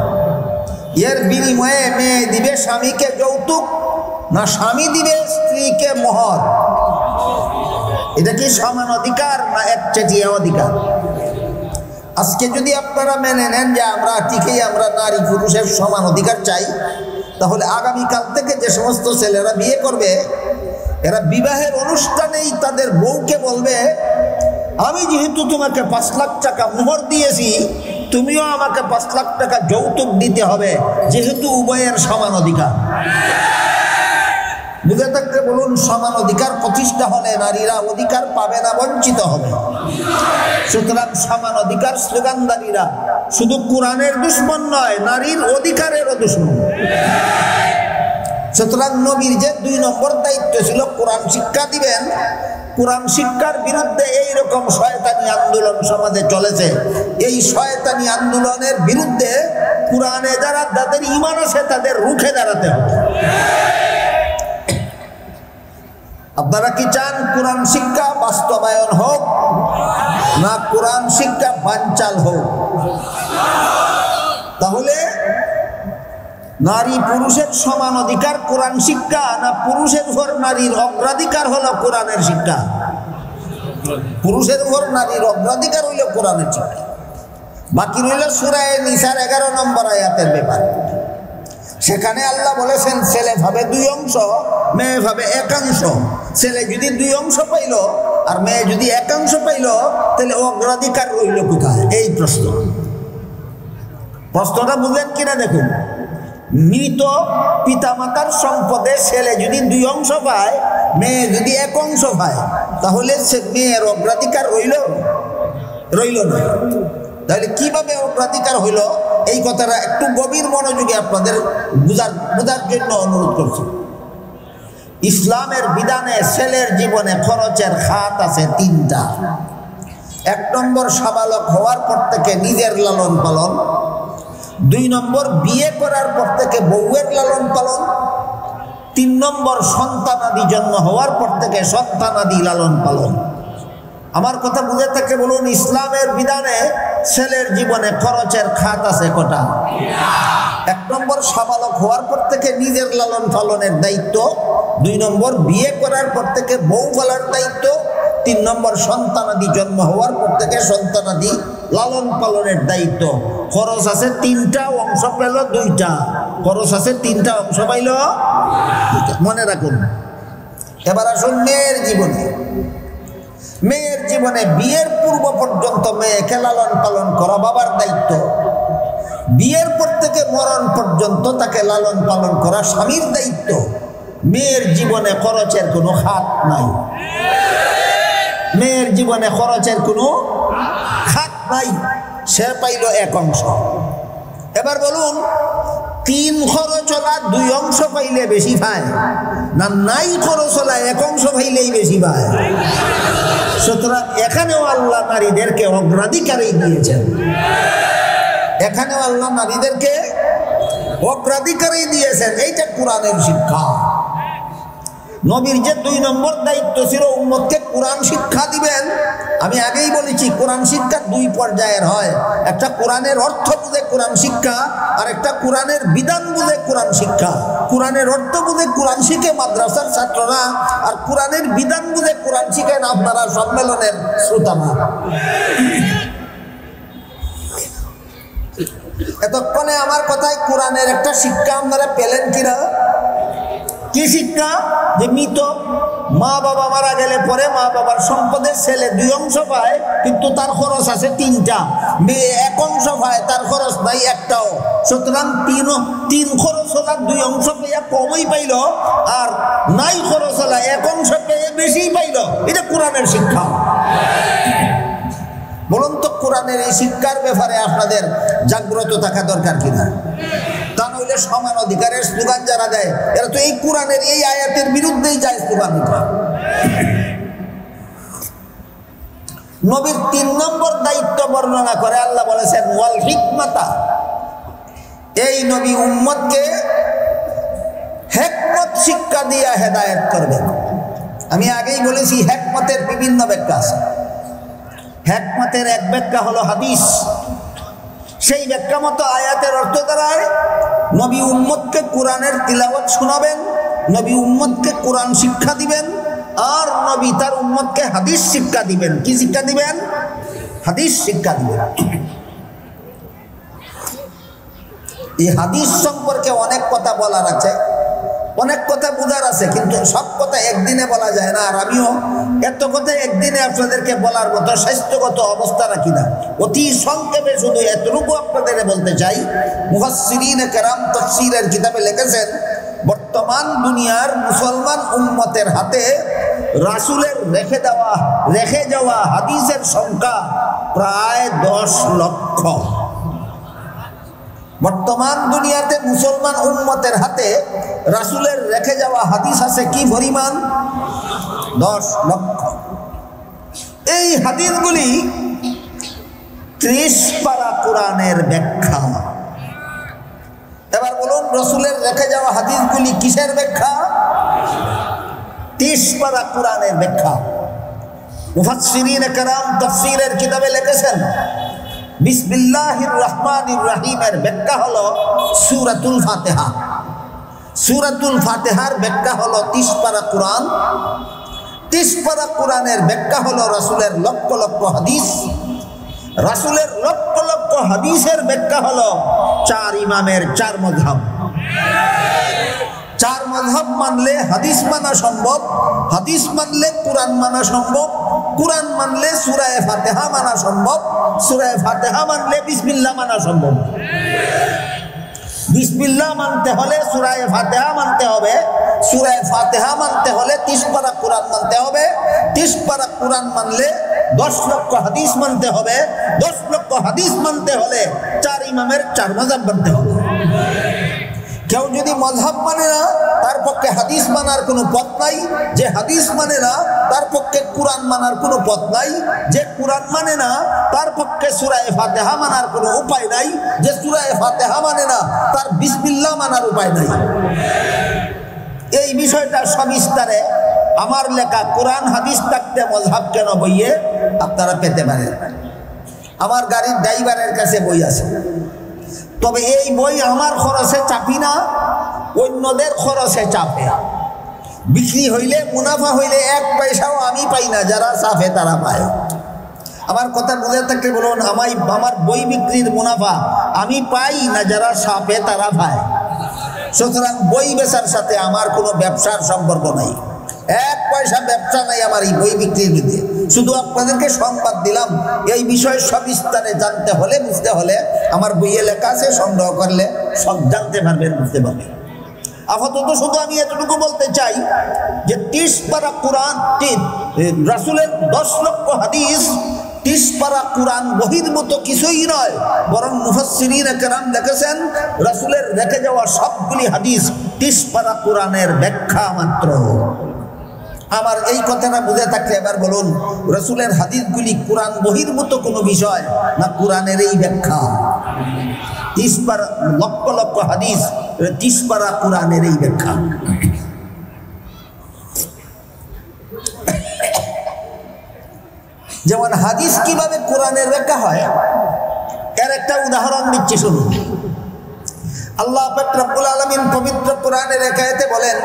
এর বিনিময়ে মেয়ে দিবে স্বামীকে যৌতুক, না স্বামী দিবে স্ত্রীকে মোহর? এটা কি সমান অধিকার না একচেটিয়া অধিকার? আজকে যদি আপনারা মেনে নেন যে আমরা ঠিকই আমরা নারী পুরুষের সমান অধিকার চাই, তাহলে আগামীকাল থেকে যে সমস্ত ছেলেরা বিয়ে করবে, এরা বিবাহের অনুষ্ঠানেই তাদের বউকে বলবে, আমি যেহেতু তোমাকে 5 লাখ টাকা মোহর দিয়েছি, তুমিও আমাকে 5 লাখ টাকা যৌতুক দিতে হবে, যেহেতু উভয়ের সমান অধিকার। বুঝে থাকতে বলুন, সমান অধিকার প্রতিষ্ঠা হলে নারীরা অধিকার পাবে না, বঞ্চিত হবে। সুতরাং সমান অধিকার স্লোগানদারীরা শুধু কোরআনের দুশ্মন নয়, নারীর অধিকারেরও দুশ্মন। সুতরাং নবীর যে 2 নম্বর দায়িত্ব ছিল কোরআন শিক্ষা দিবেন, কোরআন শিক্ষার বিরুদ্ধে এইরকম শয়তানি আন্দোলন সমাজে চলেছে। এই শয়তানি আন্দোলনের বিরুদ্ধে কোরআনে যারা যাদের ঈমান আছে তাদের রুখে দাঁড়াতে হবে। আপনারা কি চান কোরআন শিক্ষা বাস্তবায়ন হোক, না কোরআন শিক্ষা বানচাল হোক? তাহলে নারী পুরুষের সমান অধিকার কোরআন শিক্ষা, না পুরুষের উপর নারীর অগ্রাধিকার হলো কোরআনের শিক্ষা? পুরুষের উপর নারীর অগ্রাধিকার হইল কোরআনের শিক্ষা। বাকি রইল সূরা নিসার 11 নম্বর আয়াতের ব্যাপার। সেখানে আল্লাহ বলেছেন ছেলে ভাবে 2 অংশ, মেয়ে ভাবে 1 অংশ। ছেলে যদি 2 অংশ পাইল আর মেয়ে যদি 1 অংশ পাইল, তাহলে অগ্রাধিকার রইল কোথায়? এই প্রশ্নটা বুঝলেন কিনা দেখুন। মৃত পিতামাতার সম্পদে ছেলে যদি 2 অংশ পায়, মেয়ে যদি 1 অংশ পায়, তাহলে মেয়ের অগ্রাধিকার রইল না। তাহলে কিভাবে অগ্রাধিকার হইল, এই কথাটা একটু গভীর মনোযোগে আপনাদের বোঝার জন্য অনুরোধ করছি। ইসলামের বিধানে ছেলের জীবনে খরচের খাত আছে 3টা। 1 নম্বর সাবালক হওয়ার পর থেকে নিজের লালন পালন, 2 নম্বর বিয়ে করার পর থেকে বউয়ের লালন পালন, 3 নম্বর সন্তানাদি জন্ম হওয়ার পর থেকে সন্তানাদি লালন পালন। আমার কথা বুঝে থেকে বলুন, ইসলামের বিধানে ছেলের জীবনে খরচের খাত আছে কটা? 1 নম্বর সাবালক হওয়ার পর থেকে নিজের লালন পালনের দায়িত্ব, 2 নম্বর বিয়ে করার পর থেকে বউ পালার দায়িত্ব, 3 নম্বর সন্তানাদি জন্ম হওয়ার পর থেকে সন্তানাদি লালন পালনের দায়িত্ব। খরচ আছে 3টা, অংশ পেল 2টা। খরচ আছে 3টা, অংশ পাইল 2টা। মনে রাখুন। এবার আসুন মেয়ের জীবনে বিয়ের পূর্ব পর্যন্ত মেয়েকে লালন পালন করা বাবার দায়িত্ব। বিয়ের পর থেকে মরণ পর্যন্ত তাকে লালন পালন করা স্বামীর দায়িত্ব। মেয়ের জীবনে খরচের কোনো খাত নাই। মেয়ের জীবনে খরচের কোনো খাত নাই। সে পাইল 1 অংশ। এবার বলুন, 3 খরচলা 2 অংশ পাইলে বেশি পায় না নাই খরচলা 1 অংশ পাইলেই বেশি পায়? সুতরাং এখানেও আল্লাহ নারীদেরকে অগ্রাধিকারই দিয়েছেন। এখানেও আল্লাহ নারীদেরকে অগ্রাধিকারই দিয়েছেন। এইটা কোরআনের শিক্ষা। নবীর যে 2 নম্বর দায়িত্ব ছিল উম্মতকে কোরআন শিক্ষা দিবেন। আমি আগেই বলেছি কোরআন শিক্ষা 2 পর্যায়ের হয়। একটা কোরআনের অর্থ বুঝে কোরআন শিক্ষা, আর একটা কোরআনের বিধান বুঝে কোরআন শিক্ষা। কোরআনের অর্থ বুঝে কোরআন শিখে মাদ্রাসার ছাত্ররা, আর কোরআনের বিধান বুঝে কোরআন শিখেন আপনারা সম্মেলনের শ্রোতারা। এতক্ষণে আমার কথায় কোরআনের একটা শিক্ষা আপনারা পেলেন কিনা? কি শিক্ষা? যে মৃত মা বাবা মারা গেলে পরে মা বাবার সম্পদের ছেলে 2 অংশ পায়, কিন্তু তার খরচ আছে 3টা। মেয়ে 1 অংশ পায়, তার খরচ নাই একটাও। সুতরাং 3 খরচ হলা 2 অংশ পেয়ে কমই পাইল, আর নাই খরচ হলা 1 অংশ পেয়ে বেশি পাইল। এটা কোরআনের শিক্ষা। বলুন তো, কোরআনের এই শিক্ষার ব্যাপারে আপনাদের জাগ্রত থাকা দরকার কিনা? তা নইলে সমান অধিকারের স্লোগান যারা দেয়, এরা তো এই কোরআনের এই আয়াতের বিরুদ্ধেই যায় স্লোগান দিতে। নবীর 3 নম্বর দায়িত্ব বর্ণনা করে আল্লাহ বলেছেন ওয়াল হিকমাতা। এই নবী উম্মতকে হিকমত শিক্ষা দিয়ে হেদায়েত করবেন। আমি আগেই বলেছি হিকমতের বিভিন্ন ব্যাখ্যা আছে। হিকমতের এক ব্যাখ্যা হলো হাদিস। সেই ব্যাখ্যা মতো আয়াতের অর্থ দাঁড়ায় নবী উম্মতকে কোরআনের তিলাওয়াত শোনাবেন, নবী উম্মতকে কোরআন শিক্ষা দিবেন, আর নবী তার উম্মতকে হাদিস শিক্ষা দিবেন। কি শিক্ষা দিবেন? হাদিস শিক্ষা দিবেন। এই হাদিস সম্পর্কে অনেক কথা বলার আছে, অনেক কথা বোঝার আছে, কিন্তু সব কথা একদিনে বলা যায় না। আর আমিও এত কথা একদিনে আপনাদেরকে বলার মতো স্বাস্থ্যগত অবস্থা রাখি না। অতি সংক্ষেপে শুধু এতটুকু আপনাদের বলতে চাই, মুফাসসিরিনে কেরাম তাফসীরের কিতাবে লিখেছেন, বর্তমান দুনিয়ার মুসলমান উম্মতের হাতে রাসূলের রেখে যাওয়া হাদিসের সংখ্যা প্রায় 10 লক্ষ। বর্তমান দুনিয়াতে মুসলমান উম্মতের হাতে রাসূলের রেখে যাওয়া হাদিস আছে কি পরিমাণ? 10 লক্ষ। এই হাদিসগুলি 30 পারা কোরআনের ব্যাখ্যা। এবার বলুন, রাসূলের রেখে যাওয়া হাদিসগুলি কিসের ব্যাখ্যা? 30 পারা কোরআনের ব্যাখ্যা। মুফাসসিরিনে কেরাম তাফসীরের কিতাবে লিখেছেন, বিসমিল্লাহির রহমানির রহিমের ব্যাখ্যা হলো সূরাতুল ফাতিহা। সূরাতুল ফাতিহার ব্যাখ্যা হলো 30 পারা কোরআন। 30 পারা কোরআনের ব্যাখ্যা হলো রাসূলের লক্ষ লক্ষ হাদিস। রাসূলের লক্ষ লক্ষ হাদিসের ব্যাখ্যা হলো চার ইমামের চার মাযহাব। চার মাযহাব মানলে হাদিস মানা সম্ভব, হাদিস মানলে কুরআন মানা সম্ভব, কুরআন মানলে সূরা ফাতিহা মানা সম্ভব, সূরা ফাতিহা মানলে বিসমিল্লাহ মানা সম্ভব। বিসমিল্লাহ মানতে হলে সূরা ফাতিহা মানতে হবে, সূরা ফাতিহা মানতে হলে 30 পারা কুরআন মানতে হবে, 30 পারা কুরআন মানলে 10 লক্ষ হাদিস মানতে হবে, 10 লক্ষ হাদিস মানতে হলে চার ইমামের চার মাযহাব মানতে হবে। কেউ যদি মাযহাব মানে না তার পক্ষে হাদিস মানার কোনো পথ নাই, যে হাদিস মানে না তার পক্ষে কুরআন মানার কোনো পথ নাই, যে কুরআন মানে না তার পক্ষে সূরা ফাতিহা মানার কোনো উপায় নাই, যে সূরা ফাতিহা মানে না তার বিসমিল্লাহ মানার উপায় নাই। এই বিষয়টা সবিস্তারে আমার লেখা কোরআন হাদিস থাকতে মাযহাব কেন বইয়ে আপনারা পেতে পারেন। আমার গাড়ির ড্রাইভারের কাছে বই আছে, তবে এই বই আমার খরচে চাপি না, অন্যদের খরচে চাপে। বিক্রি হইলে মুনাফা হইলে 1 পয়সাও আমি পাই না, যারা চাপে তারা পায়। আমার কথা বুঝে থাকলে বলুন, আমার বই বিক্রির মুনাফা আমি পাই না, যারা চাপে তারা পায়। সুতরাং বই বেচার সাথে আমার কোনো ব্যবসার সম্পর্ক নাই, 1 পয়সা ব্যবসা নাই আমার এই বই বিক্রির মধ্যে। শুধু আপনাদেরকে সংবাদ দিলাম, এই বিষয়ে সবিস্তারে জানতে হলে বুঝতে হলে আমার বইয়ে লেখা আছে, সংগ্রহ করলে সব জানতে পারবেন, বুঝতে পারবেন। আপাতত শুধু আমি এতটুকু বলতে চাই যে 30 পারা কুরআন, রাসূলের 10 লক্ষ হাদিস 30 পারা কুরআন বহির মতো কিছুই নয়, বরং মুফাসসিরিনে কেরাম লিখেছেন রাসূলের রেখে যাওয়া সবগুলি হাদিস 30 পারা কুরআনের ব্যাখ্যা মাত্র। আমার এই কথাটা বুঝে থাকলে এবার বলুন, রাসূলের হাদিসগুলি কুরআন বহির মতো কোনো বিষয় না, কুরআনের এই ব্যাখ্যা। 30 পারা লক্ষ লক্ষ হাদিস 30 পারা কুরআনের এই ব্যাখ্যা। যেমন হাদিস কিভাবে কোরআনের ব্যাখ্যা হয় এর একটা উদাহরণ দিচ্ছি শুনুন। আল্লাহ পাক রব্বুল আলামিন পবিত্র কোরআনের এক আয়াতে বলেন,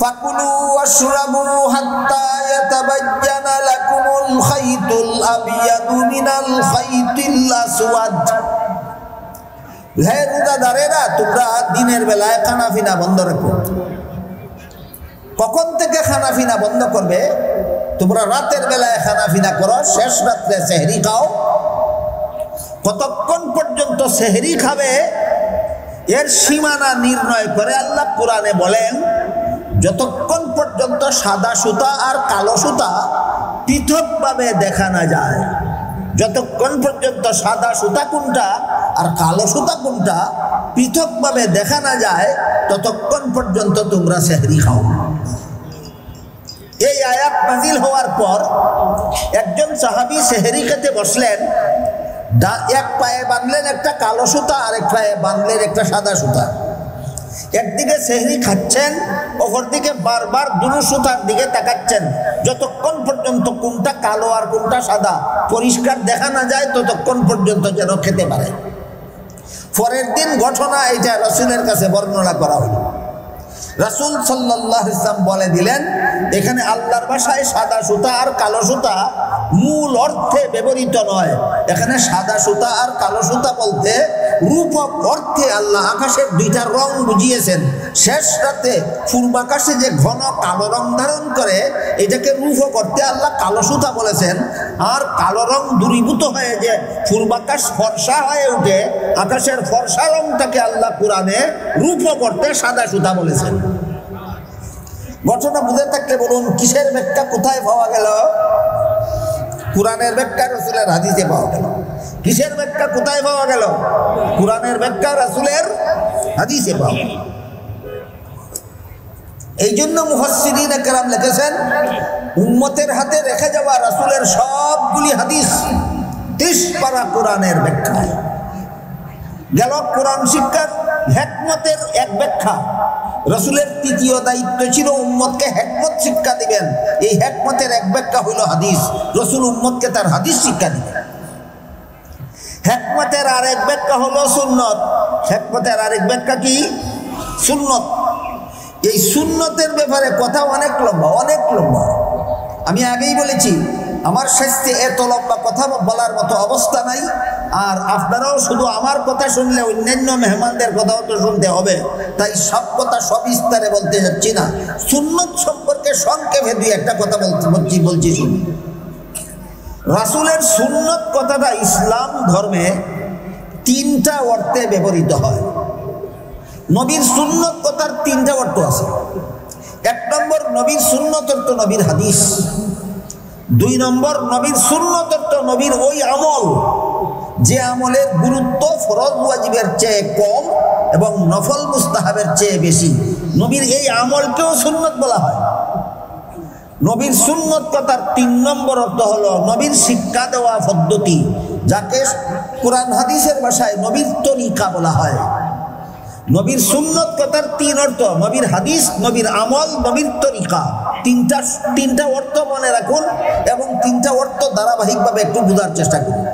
ফাকুলু ওয়াশরাবু হাত্তা ইয়াতাবায়্যানা লাকুমুল খাইতুল আবয়াদু মিনাল খাইতিল আসওয়াদ। হে রোজাদারেরা, তোমরা দিনের বেলায় খানাফিনা বন্ধ রাখো। কখন থেকে খানাফিনা বন্ধ করবে? তোমরা রাতের বেলায় খানাফিনা করো, শেষ রাত্রে সেহরি খাও। কতক্ষণ পর্যন্ত সেহরি খাবে এর সীমানা নির্ণয় করে আল্লাহ কোরআনে বলেন, যতক্ষণ পর্যন্ত সাদা সুতা আর কালো সুতা পৃথকভাবে দেখা না যায়, যতক্ষণ পর্যন্ত সাদা সুতা কোনটা আর কালো সুতা কোনটা পৃথকভাবে দেখা না যায়, ততক্ষণ পর্যন্ত তোমরা সেহরি খাও। এই আয়াত নাজিল হওয়ার পর একজন সাহাবী সেহরি খেতে বসলেন, এক পায়ে বাঁধলেন একটা কালো সুতা, আরেক পায়ে বাঁধলেন একটা সাদা সুতা। একদিকে সেহরি খাচ্ছেন, অপরদিকে বারবার দুটো সুতার দিকে তাকাচ্ছেন, যতক্ষণ পর্যন্ত কোনটা কালো আর কোনটা সাদা পরিষ্কার দেখা না যায় ততক্ষণ পর্যন্ত যেন খেতে পারে। পরের দিন ঘটনা এটা রাসূলের কাছে বর্ণনা করা হলো। রাসূল সাল্লাল্লাহু আলাইহি ওয়াসাল্লাম বলে দিলেন, এখানে আল্লাহর ভাষায় সাদা সুতা আর কালো সুতা মূল অর্থে ব্যবহৃত নয়। এখানে সাদা সুতা আর কালো সুতা বলতে রূপক অর্থে আল্লাহ আকাশের দুইটা রং বুঝিয়েছেন। শেষ রাতে পূর্বাকাশে যে ঘন কালো রং ধারণ করে এটাকে রূপক অর্থে আল্লাহ কালো সুতা বলেছেন। আর কালো রং দূরীভূত হয়ে যে পূর্বাকাশ ফর্সা হয়ে ওঠে, আকাশের ফর্সা রংটাকে আল্লাহ কোরআনে রূপক অর্থে সাদা সুতা বলেছেন। ঘটনা বুঝে থাকলে বলুন, কিসের ব্যাখ্যা কোথায় পাওয়া গেল? কোরআনের ব্যাখ্যা রাসূলের হাদিসে পাওয়া গেল। কিসের ব্যাখ্যা কোথায় পাওয়া গেল? কোরআনের ব্যাখ্যা রাসূলের হাদিসে পাওয়া গেল। এই জন্য মুফাসসিরিনে কেরাম লিখেছেন, উম্মতের হাতে রেখে যাওয়া রাসূলের সবগুলি হাদিস 30 পারা কোরআনের ব্যাখ্যা। গেল কোরআন শিক্ষার হিকমতের এক ব্যাখ্যা। রাসূলের তৃতীয় দায়িত্ব ছিল উম্মতকে হিকমত শিক্ষা দিবেন। এই হিকমতের এক ব্যাখ্যা হইল হাদিস। রাসূল উম্মতকে তার হাদিস শিক্ষা দিবেন। হিকমতের আরেক ব্যাখ্যা হলো সুন্নত। হিকমতের আরেক ব্যাখ্যা কি? সুন্নত। এই সুন্নতের ব্যাপারে কথা অনেক লম্বা, অনেক লম্বা। আমি আগেই বলেছি আমার স্বাস্থ্যে এত লম্বা কথা বলার মতো অবস্থা নাই, আর আপনারাও শুধু আমার কথা শুনলে অন্যান্য মেহমানদের কথাও তো শুনতে হবে, তাই সব কথা সবিস্তারে বলতে যাচ্ছি না। সুন্নত সম্পর্কে সংক্ষেপে দুই একটা কথা বলছি শুনুন। রাসূলের সুন্নত কথাটা ইসলাম ধর্মে তিনটা অর্থে ব্যবহৃত হয়। নবীর সুন্নত কথার তিনটা অর্থ আছে। এক নম্বর, নবীর সুন্নত অর্থ নবীর হাদিস। দুই নম্বর, নবীর সুন্নত অর্থ নবীর ওই আমল যে আমলের গুরুত্ব ফরজ ওয়াজিবের চেয়ে কম এবং নফল মুস্তাহাবের চেয়ে বেশি। নবীর এই আমলকেও সুন্নত বলা হয়। নবীর সুন্নত কথার তিন নম্বর অর্থ হলো নবীর শিক্ষা দেওয়া পদ্ধতি, যাকে কোরআন হাদিসের ভাষায় নবীর তরিকা বলা হয়। নবীর সুন্নত কথার তিন অর্থ, নবীর হাদিস, নবীর আমল, নবীর তরিকা। তিনটা অর্থ মনে রাখুন এবং তিনটা অর্থ ধারাবাহিকভাবে একটু বোঝার চেষ্টা করুন।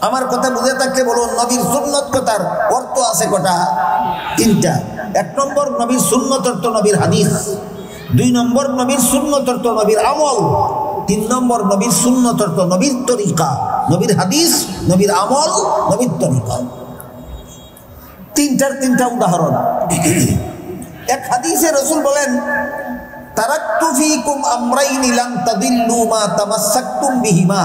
আমার কথা বুঝে থাকলে বলুন, নবীর সুন্নত কথার অর্থ আছে কটা? তিনটা। এক নম্বর, নবীর সুন্নত অর্থ নবীর হাদিস। দুই নম্বর, নবীর সুন্নত অর্থ নবীর আমল। তিন নম্বর, নবীর সুন্নত অর্থ নবীর তরিকা। নবীর হাদিস, নবীর আমল, নবীর তরিকা। তিনটা উদাহরণ। এক হাদিসে রাসূল বলেন, তারাকতু ফীকুম আমরাইনি লান তাদিল্লু মা তামাসসাকতুম বিহিমা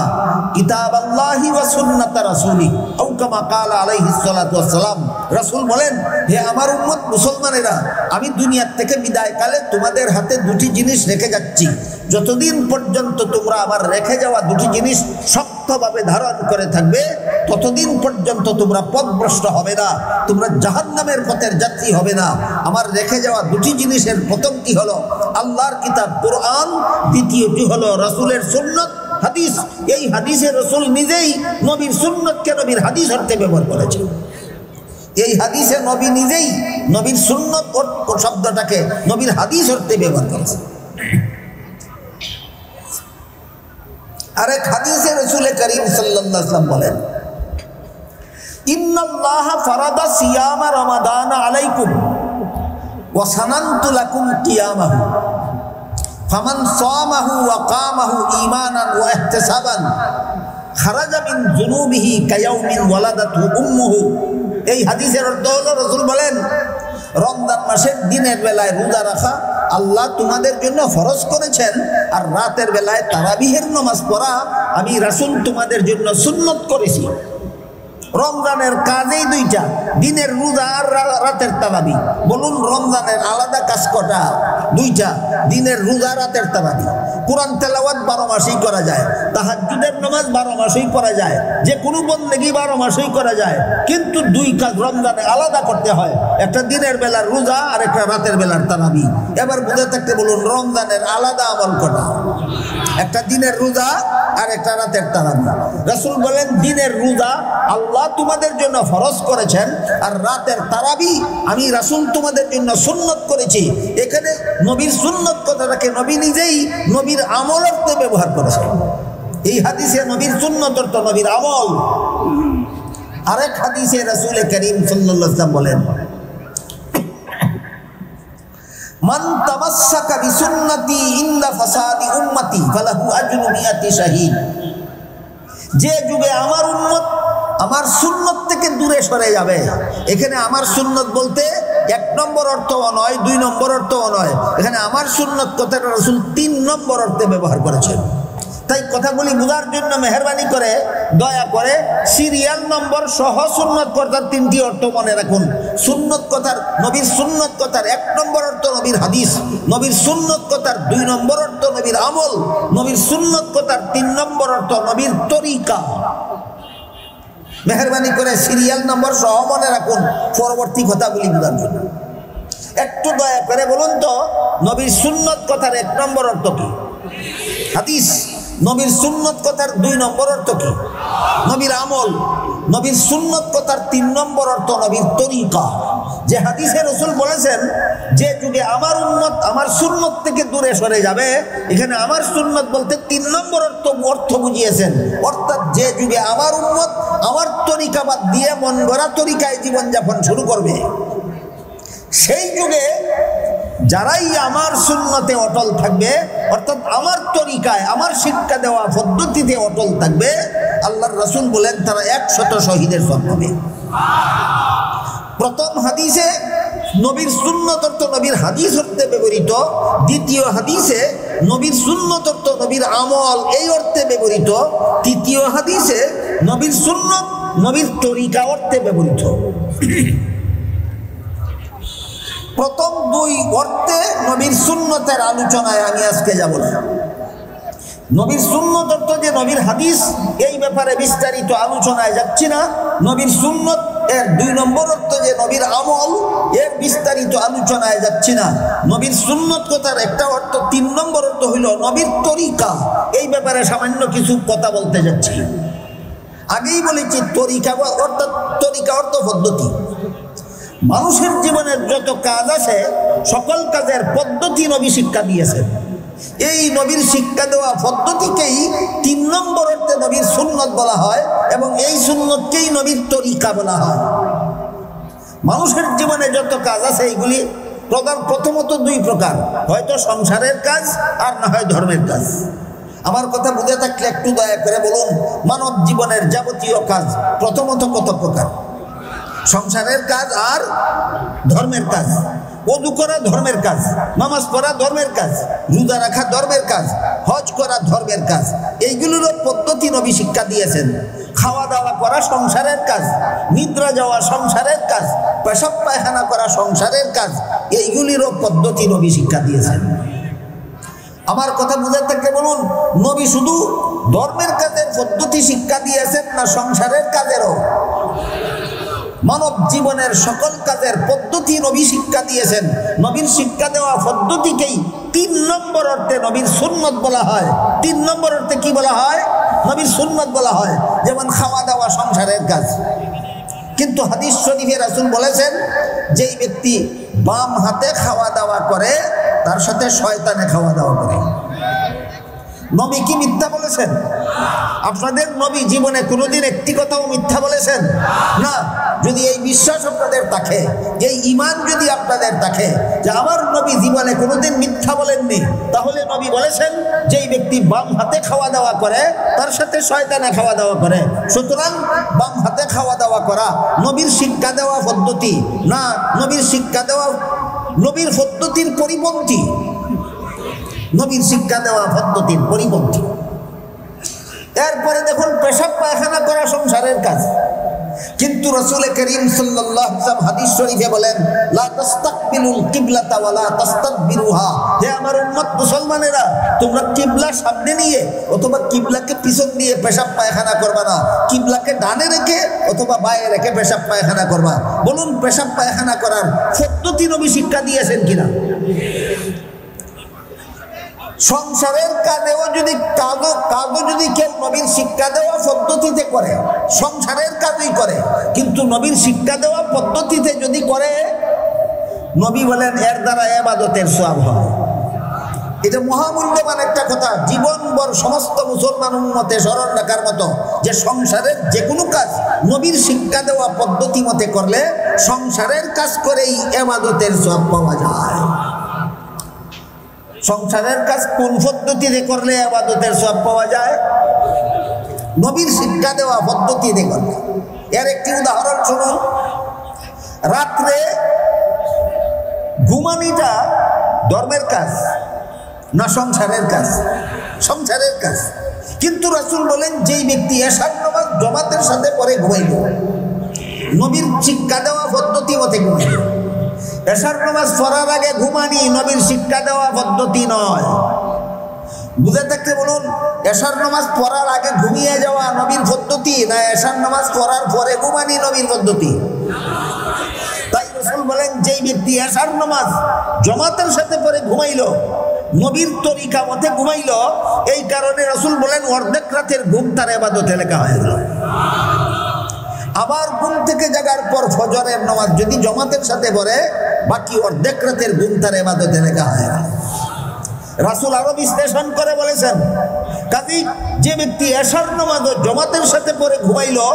কিতাবাল্লাহি ওয়া সুন্নাত রাসূলি আও কামা ক্বালা আলাইহিস সালাতু ওয়াস সালাম। রাসূল বলেন, হে আমার উম্মত মুসলমানেরা, আমি দুনিয়া থেকে বিদায়কালে তোমাদের হাতে দুটি জিনিস রেখে যাচ্ছি। যতদিন পর্যন্ত তোমরা আমার রেখে যাওয়া দুটি জিনিস শক্তভাবে ধারণ করে থাকবে, ততদিন পর্যন্ত তোমরা পথভ্রষ্ট হবে না, তোমরা জাহান্নামের পথের যাত্রী হবে না। আমার রেখে যাওয়া দুটি জিনিসের প্রথমটি হলো আল্লাহর কিতাব কোরআন, দ্বিতীয়টি হলো রাসূলের সুন্নাত হাদিস। এই হাদিসে রাসূল নিজেই নবীর সুন্নাতকে নবীর হাদিস অর্থে ব্যবহার করেছেন। এই হাদিসে নবী নিজেই নবীর সুন্নাত শব্দটাকে নবীর হাদিস অর্থে ব্যবহার করেছেন। আরেক হাদিসে রাসূল করিম সাল্লাল্লাহু আলাইহি ওয়াসাল্লাম বলেন, ইন্নাল্লাহা ফারাদা সিয়ামা রমাদান আলাইকুম ওয়া সানানতু লাকুম কিয়ামাহু ফামান সামাহু ওয়া কামাহু ঈমানান ওয়া ইহতিসাবান খারাজা মিন যুনুবিহি কায়াউমিন ওয়ালাদাতহু উম্মুহু। এই হাদিসের অর্থ হলো, রাসূল বলেন, রমজান মাসের দিনের বেলায় রোজা রাখা আল্লাহ তোমাদের জন্য ফরজ করেছেন, আর রাতের বেলায় তারাবিহের নামাজ পড়া আমি রাসূল তোমাদের জন্য সুন্নত করেছি। রমজানের কাজেই দুইটা, দিনের রোজা আর রাতের তারাবি। বলুন, রমজানের আলাদা কাজ কটা? দুইটা, দিনের রোজা, রাতের তারাবি। কোরআন তেলাওয়াত 12 মাসেই করা যায়, তাহাজ্জুদের নামাজ 12 মাসেই করা যায়, যে কোনো বন্দেগী 12 মাসেই করা যায়, কিন্তু দুই কাজ রমজানে আলাদা করতে হয়, একটা দিনের বেলার রোজা আর একটা রাতের বেলার তারাবি। এবার বুঝে থাকতে বলুন, রমজানের আলাদা আমল কটা? একটা দিনের রোজা আর একটা রাতের তারাবি। রাসূল বলেন, দিনের রোজা আল্লাহ তোমাদের জন্য ফরজ করেছেন, আর রাতের তারাবি আমি রাসূল তোমাদের জন্য সুন্নত করেছি। এখানে নবীর সুন্নত কথাটাকে নবী নিজেই নবীর আমল অর্থে ব্যবহার করেছেন। এই হাদিসে নবীর সুন্নত অর্থ নবীর আমল। আরেক হাদিসে রাসূল করিম সাল্লাল্লাহু আলাইহি ওয়াসাল্লাম বলেন, মান তামাসসাকা বিসুন্নতি ইনদা ফাসাদি উম্মতি ফালাহু আজরু মিয়াতি শাহীদ। যে যুগে আমার উম্মত আমার সুন্নত থেকে দূরে সরে যাবে, এখানে আমার সুন্নত বলতে এক নম্বর অর্থও নয়, দুই নম্বর অর্থও নয়, এখানে আমার সুন্নত কথাটা রাসূল 3 নম্বর অর্থে ব্যবহার করেছেন। তাই কথাগুলি বোঝার জন্য মেহরবানি করে দয়া করে সিরিয়াল নম্বর সহ সুন্নত কথার 3টি অর্থ মনে রাখুন। সুন্নত কথার, নবীর সুন্নত কথার 1 নম্বর অর্থ নবীর হাদিস, নবীর সুন্নত কথার 2 নম্বর অর্থ নবীর আমল, নবীর সুন্নত কথার 3 নম্বর অর্থ নবীর তরিকা। মেহরবানি করে সিরিয়াল নম্বর সহ মনে রাখুন পরবর্তী কথাগুলি বোঝার জন্য। একটু দয়া করে বলুন তো, নবীর সুন্নত কথার 1 নম্বর অর্থ কি? হাদিস। নবীর সুন্নত কথার 2 নম্বর অর্থ কি? নবীর আমল। নবীর সুন্নত কথার 3 নম্বর অর্থ নবীর তরিকা। যে হাদিসে রাসূল বলেছেন, যে যুগে আমার উম্মত আমার সুন্নত থেকে দূরে সরে যাবে, এখানে আমার সুন্নত বলতে 3 নম্বর অর্থ বুঝিয়েছেন। অর্থাৎ যে যুগে আমার উম্মত আমার তরিকা বাদ দিয়ে মন গড়া তরিকায় জীবনযাপন শুরু করবে, সেই যুগে যারাই আমার সুন্নতে অটল থাকবে, অর্থাৎ আমার তরিকায় আমার শিক্ষা দেওয়া পদ্ধতিতে অটল থাকবে, আল্লাহর রাসূল বলেন তারা 100 শহীদের সওয়াব পাবে। প্রথম হাদিসে নবীর সুন্নত অর্থ নবীর হাদিস অর্থে ব্যবহৃত, দ্বিতীয় হাদিসে নবীর সুন্নত অর্থ নবীর আমল এই অর্থে ব্যবহৃত, তৃতীয় হাদিসে নবীর সুন্নত নবীর তরিকা অর্থে ব্যবহৃত। প্রথম দুই অর্থে নবীর সুন্নতের আলোচনায় আমি আজকে যাব না। নবীর সুন্নত অর্থ যে নবীর হাদিস, এই ব্যাপারে বিস্তারিত আলোচনায় যাচ্ছি না। নবীর সুন্নত এর 2 নম্বর অর্থ যে নবীর আমল, এর বিস্তারিত আলোচনায় যাচ্ছি না। নবীর সুন্নত কথার একটা অর্থ, 3 নম্বর অর্থ হইল নবীর তরিকা, এই ব্যাপারে সামান্য কিছু কথা বলতে যাচ্ছি। আগেই বলেছি তরিকা অর্থাৎ তরিকা অর্থ পদ্ধতি। মানুষের জীবনের যত কাজ আছে সকল কাজের পদ্ধতি নবী শিক্ষা দিয়েছেন। এই নবীর শিক্ষা দেওয়া পদ্ধতিকেই 3 নম্বর অর্থে নবীর সুন্নত বলা হয় এবং এই সুন্নতকেই নবীর তরিকা বলা হয়। মানুষের জীবনে যত কাজ আছে এইগুলি প্রথমত 2 প্রকার, হয়তো সংসারের কাজ আর না হয় ধর্মের কাজ। আমার কথা বুঝে থাকলে একটু দয়া করে বলুন, মানব জীবনের যাবতীয় কাজ প্রথমত কত প্রকার? সংসারের কাজ আর ধর্মের কাজ। ওযু করা ধর্মের কাজ, নামাজ পড়া ধর্মের কাজ, রোজা রাখা ধর্মের কাজ, হজ করা ধর্মের কাজ। এইগুলোরও পদ্ধতি নবী শিক্ষা দিয়েছেন। খাওয়া দাওয়া করা সংসারের কাজ, নিদ্রা যাওয়া সংসারের কাজ, পেশাব পায়খানা করা সংসারের কাজ। এইগুলিরও পদ্ধতি নবী শিক্ষা দিয়েছেন। আমার কথা বুঝে থাকলে বলুন, নবী শুধু ধর্মের কাজের পদ্ধতি শিক্ষা দিয়েছেন না সংসারের কাজেরও? মানব জীবনের সকল কাজের পদ্ধতি নবী শিক্ষা দিয়েছেন। নবীর শিক্ষা দেওয়া পদ্ধতিকেই 3 নম্বর অর্থে নবীর সুন্নত বলা হয়। 3 নম্বর অর্থে কি বলা হয়? নবীর সুন্নত বলা হয়। যেমন খাওয়া দাওয়া সংসারের কাজ, কিন্তু হাদিস শরীফে রাসূল বলেছেন যেই ব্যক্তি বাম হাতে খাওয়া দাওয়া করে তার সাথে শয়তানে খাওয়া দাওয়া করে। নবী কি মিথ্যা বলেছেন? আপনাদের নবী জীবনে কোনোদিন একটি কথাও মিথ্যা বলেছেন না। যদি এই বিশ্বাস আপনাদের থাকে, এই ঈমান যদি আপনাদের থাকে যে আমার নবী জীবনে কোনোদিন মিথ্যা বলেননি, তাহলে নবী বলেছেন যেই ব্যক্তি বাম হাতে খাওয়া দাওয়া করে তার সাথে শয়তানে খাওয়া দাওয়া করে। সুতরাং বাম হাতে খাওয়া দাওয়া করা নবীর শিক্ষা দেওয়া পদ্ধতি না, নবীর শিক্ষা দেওয়া নবীর পদ্ধতির পরিপন্থী, নবীর শিক্ষা দেওয়া পদ্ধতির পরিপন্থী। এরপরে দেখুন পেশাব পায়খানা করা সংসারের কাজ, কিন্তু রাসূল করিম সাল্লাল্লাহু আলাইহি ওয়াসাল্লাম হাদিস শরীফে বলেন লা তাস্তাকবিলুল কিবলাতা ওয়া লা তাস্তাদবিরুহা। হে আমার উম্মত মুসলমানেরা, তোমরা কিবলা সামনে নিয়ে অথবা কিবলাকে পিছন দিয়ে পেশাব পায়খানা করবা না। কিবলাকে ডানে রেখে অথবা বাঁয়ে রেখে পেশাব পায়খানা করবা। বলুন পেশাব পায়খানা করার পদ্ধতি নবী শিক্ষা দিয়েছেন কিনা? সংসারের কাজেও যদি কাজও যদি কেউ নবীর শিক্ষা দেওয়া পদ্ধতিতে করে, সংসারের কাজই করে, কিন্তু নবীর শিক্ষা দেওয়া পদ্ধতিতে যদি করে, নবী বলেন এর দ্বারা ইবাদতের সওয়াব হয়। এটা মহামূল্যবান একটা কথা, জীবনভর সমস্ত মুসলমান উম্মতে স্মরণ রাখার মতো, যে সংসারের যে কোনো কাজ নবীর শিক্ষা দেওয়া পদ্ধতি মতে করলে সংসারের কাজ করেই ইবাদতের সওয়াব পাওয়া যায়। সংসারের কাজ কোন পদ্ধতিতে করলে ইবাদতের সওয়াব পাওয়া যায়? নবীর শিক্ষা দেওয়া পদ্ধতিতে করলে। এর একটি উদাহরণ শুনুন। রাত্রে ঘুমানিটা ধর্মের কাজ না সংসারের কাজ? সংসারের কাজ। কিন্তু রাসূল বলেন যেই ব্যক্তি এশার নামাজ জামাতের সাথে পড়ে ঘুমাইল, নবীর শিক্ষা দেওয়া পদ্ধতি মতে ঘুমাইল। এশার নামাজ পড়ার আগে ঘুমানি নবীর শিক্ষা দেওয়া পদ্ধতি নয়। বুঝে থাকতে বলুন, এশার নামাজ পড়ার আগে ঘুমিয়ে যাওয়া নবীর পদ্ধতি না এশার নামাজ পড়ার পরে ঘুমানি নবীর পদ্ধতি? তাই রাসূল বলেন যেই ব্যক্তি এশার নামাজ জামাতের সাথে পড়ে ঘুমাইল, নবীর তরিকা মতে ঘুমাইল, এই কারণে রাসূল বলেন অর্ধেক রাতের ঘুম তার ইবাদতে লেখা হয়ে গেল। আবার ঘুম থেকে জাগার পর ফজরের নামাজ যদি জামাতের সাথে পড়ে, বাকি অর্ধেক রাতের ঘুম তার ইবাদতে লেখা হয়। রাসূল আরো বিশ্লেষণ করে বলেছেন, কাজী যে ব্যক্তি এশার নামাজও জমাতের সাথে পড়ে ঘুমাইলো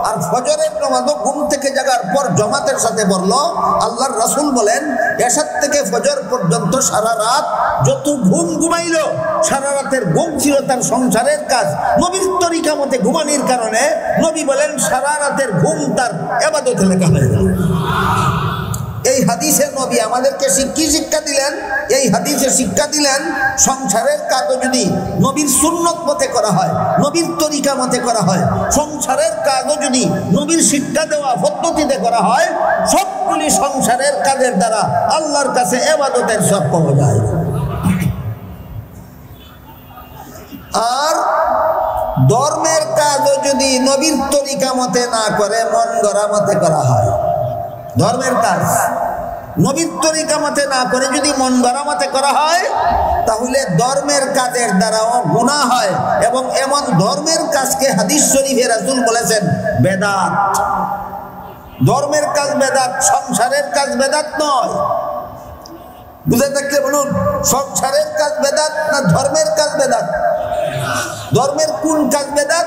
আর ফজরের নামাজও ঘুম থেকে জাগার পর জমাতের সাথে পড়লো, আল্লাহর রাসূল বলেন এশার থেকে ফজর পর্যন্ত সারা রাত যত ঘুম ঘুমাইলো, সারা রাতের ঘুম ছিল তার সংসারের কাজ। নবীর তরিকা মতে ঘুমানির কারণে নবী বলেন সারা রাতের ঘুম তার ইবাদতে লেখা হয়ে গেল। এই হাদিসে নবী আমাদেরকে কি শিক্ষা দিলেন? এই হাদিসে শিক্ষা দিলেন সংসারের কাজও যদি নবীর সুন্নত মতে করা হয়, নবীর তরিকা মতে করা হয়, সংসারের কাজও যদি নবীর শিক্ষা দেওয়া পদ্ধতিতে করা হয়, সবগুলি সংসারের কাজের দ্বারা আল্লাহর কাছে ইবাদতের সব পাওয়া যায়। আর ধর্মের কাজও যদি নবীর তরিকা মতে না করে মন গড়া মতে করা হয়, ধর্মের কাজ নবীর তরিকা মতে না করে যদি মন গড়া মতে করা হয়, তাহলে ধর্মের কাজের দ্বারাও গুনাহ হয়। এবং এমন ধর্মের কাজকে হাদিস শরীফে রাসূল বলেছেন বেদাত। ধর্মের কাজ বেদাত, সংসারের কাজ বেদাত নয়। বুঝে থাকলে বলুন, সংসারের কাজ বেদাত না ধর্মের কাজ বেদাত? ধর্মের কোন কাজ বেদাত?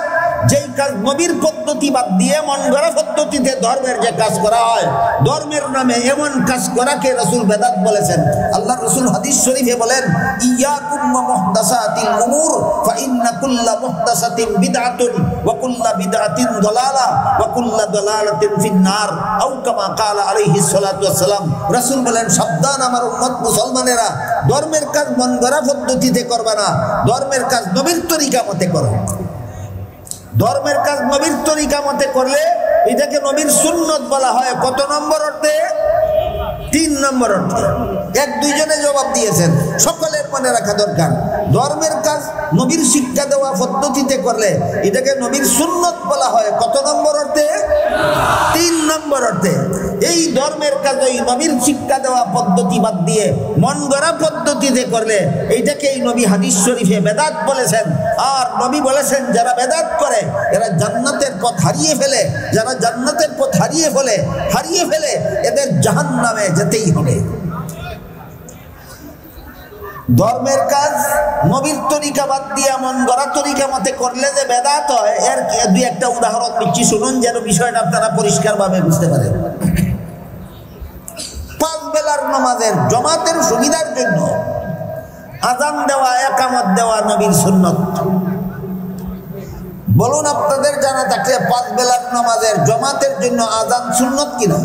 যেই কাজ নবীর পদ্ধতি বাদ দিয়ে মন গড়া পদ্ধতিতে ধর্মের যে কাজ করা হয়, ধর্মের নামে এমন কাজ করাকে রাসূল বেদাত বলেছেন। আল্লাহ রাসূল হাদিস শরীফে বলেন, ইয়াকুম ওয়া মুহদাসাতিল উমুর ফা ইন্না কুল্লা মুহদাসাতিন বিদআতুন ওয়া কুল্লা বিদআতিন দালালা ওয়া কুল্লা দালালাতিন ফিন্নার, আও কামা ক্বালা আলাইহিস সালাতু ওয়াস সালাম। রাসূল বলেন, সাবধান আমার উম্মত মুসলমানেরা, ধর্মের কাজ মন গড়া পদ্ধতিতে করবে না, ধর্মের কাজ নবীর তরিকা মতে করো। ধর্মের কাজ নবীর তরিকা মতে করলে এটাকে নবীর সুন্নত বলা হয়। কত নম্বর অর্থে? 3 নম্বর অর্থে। এক দুইজনে জবাব দিয়েছেন, সকলের মনে রাখা দরকার। ধর্মের কাজ নবীর শিক্ষা দেওয়া পদ্ধতিতে করলে এটাকে নবীর সুন্নত বলা হয়। কত নম্বর অর্থে? 3 নম্বর অর্থে। এই ধর্মের কাজ ওই নবীর শিক্ষা দেওয়া পদ্ধতি বাদ দিয়ে মন গড়া পদ্ধতিতে করলে এইটাকে এই নবী হাদিস শরীফে বেদাত বলেছেন। আর নবী বলেছেন যারা বেদাত করে এরা জান্নাতের পথ হারিয়ে ফেলে, যারা জান্নাতের পথ হারিয়ে ফেলে এদের জাহান্নামে যেতেই হবে। ধর্মের কাজ নবীর তরিকা বাদ দিয়ে মন গড়া তরিকা মতে করলে যে বেদাত হয়, এর দুই একটা উদাহরণ দিচ্ছি, শুনুন যেন বিষয়টা আপনারা পরিষ্কারভাবে বুঝতে পারেন। 5 বেলার নামাজের জমাতের সুবিধার জন্য আযান দেওয়া, ইকামত দেওয়া নবীর সুন্নত। বলুন আপনাদের জানা থাকলে 5 বেলার নামাজের জমাতের জন্য আযান সুন্নত কিনা,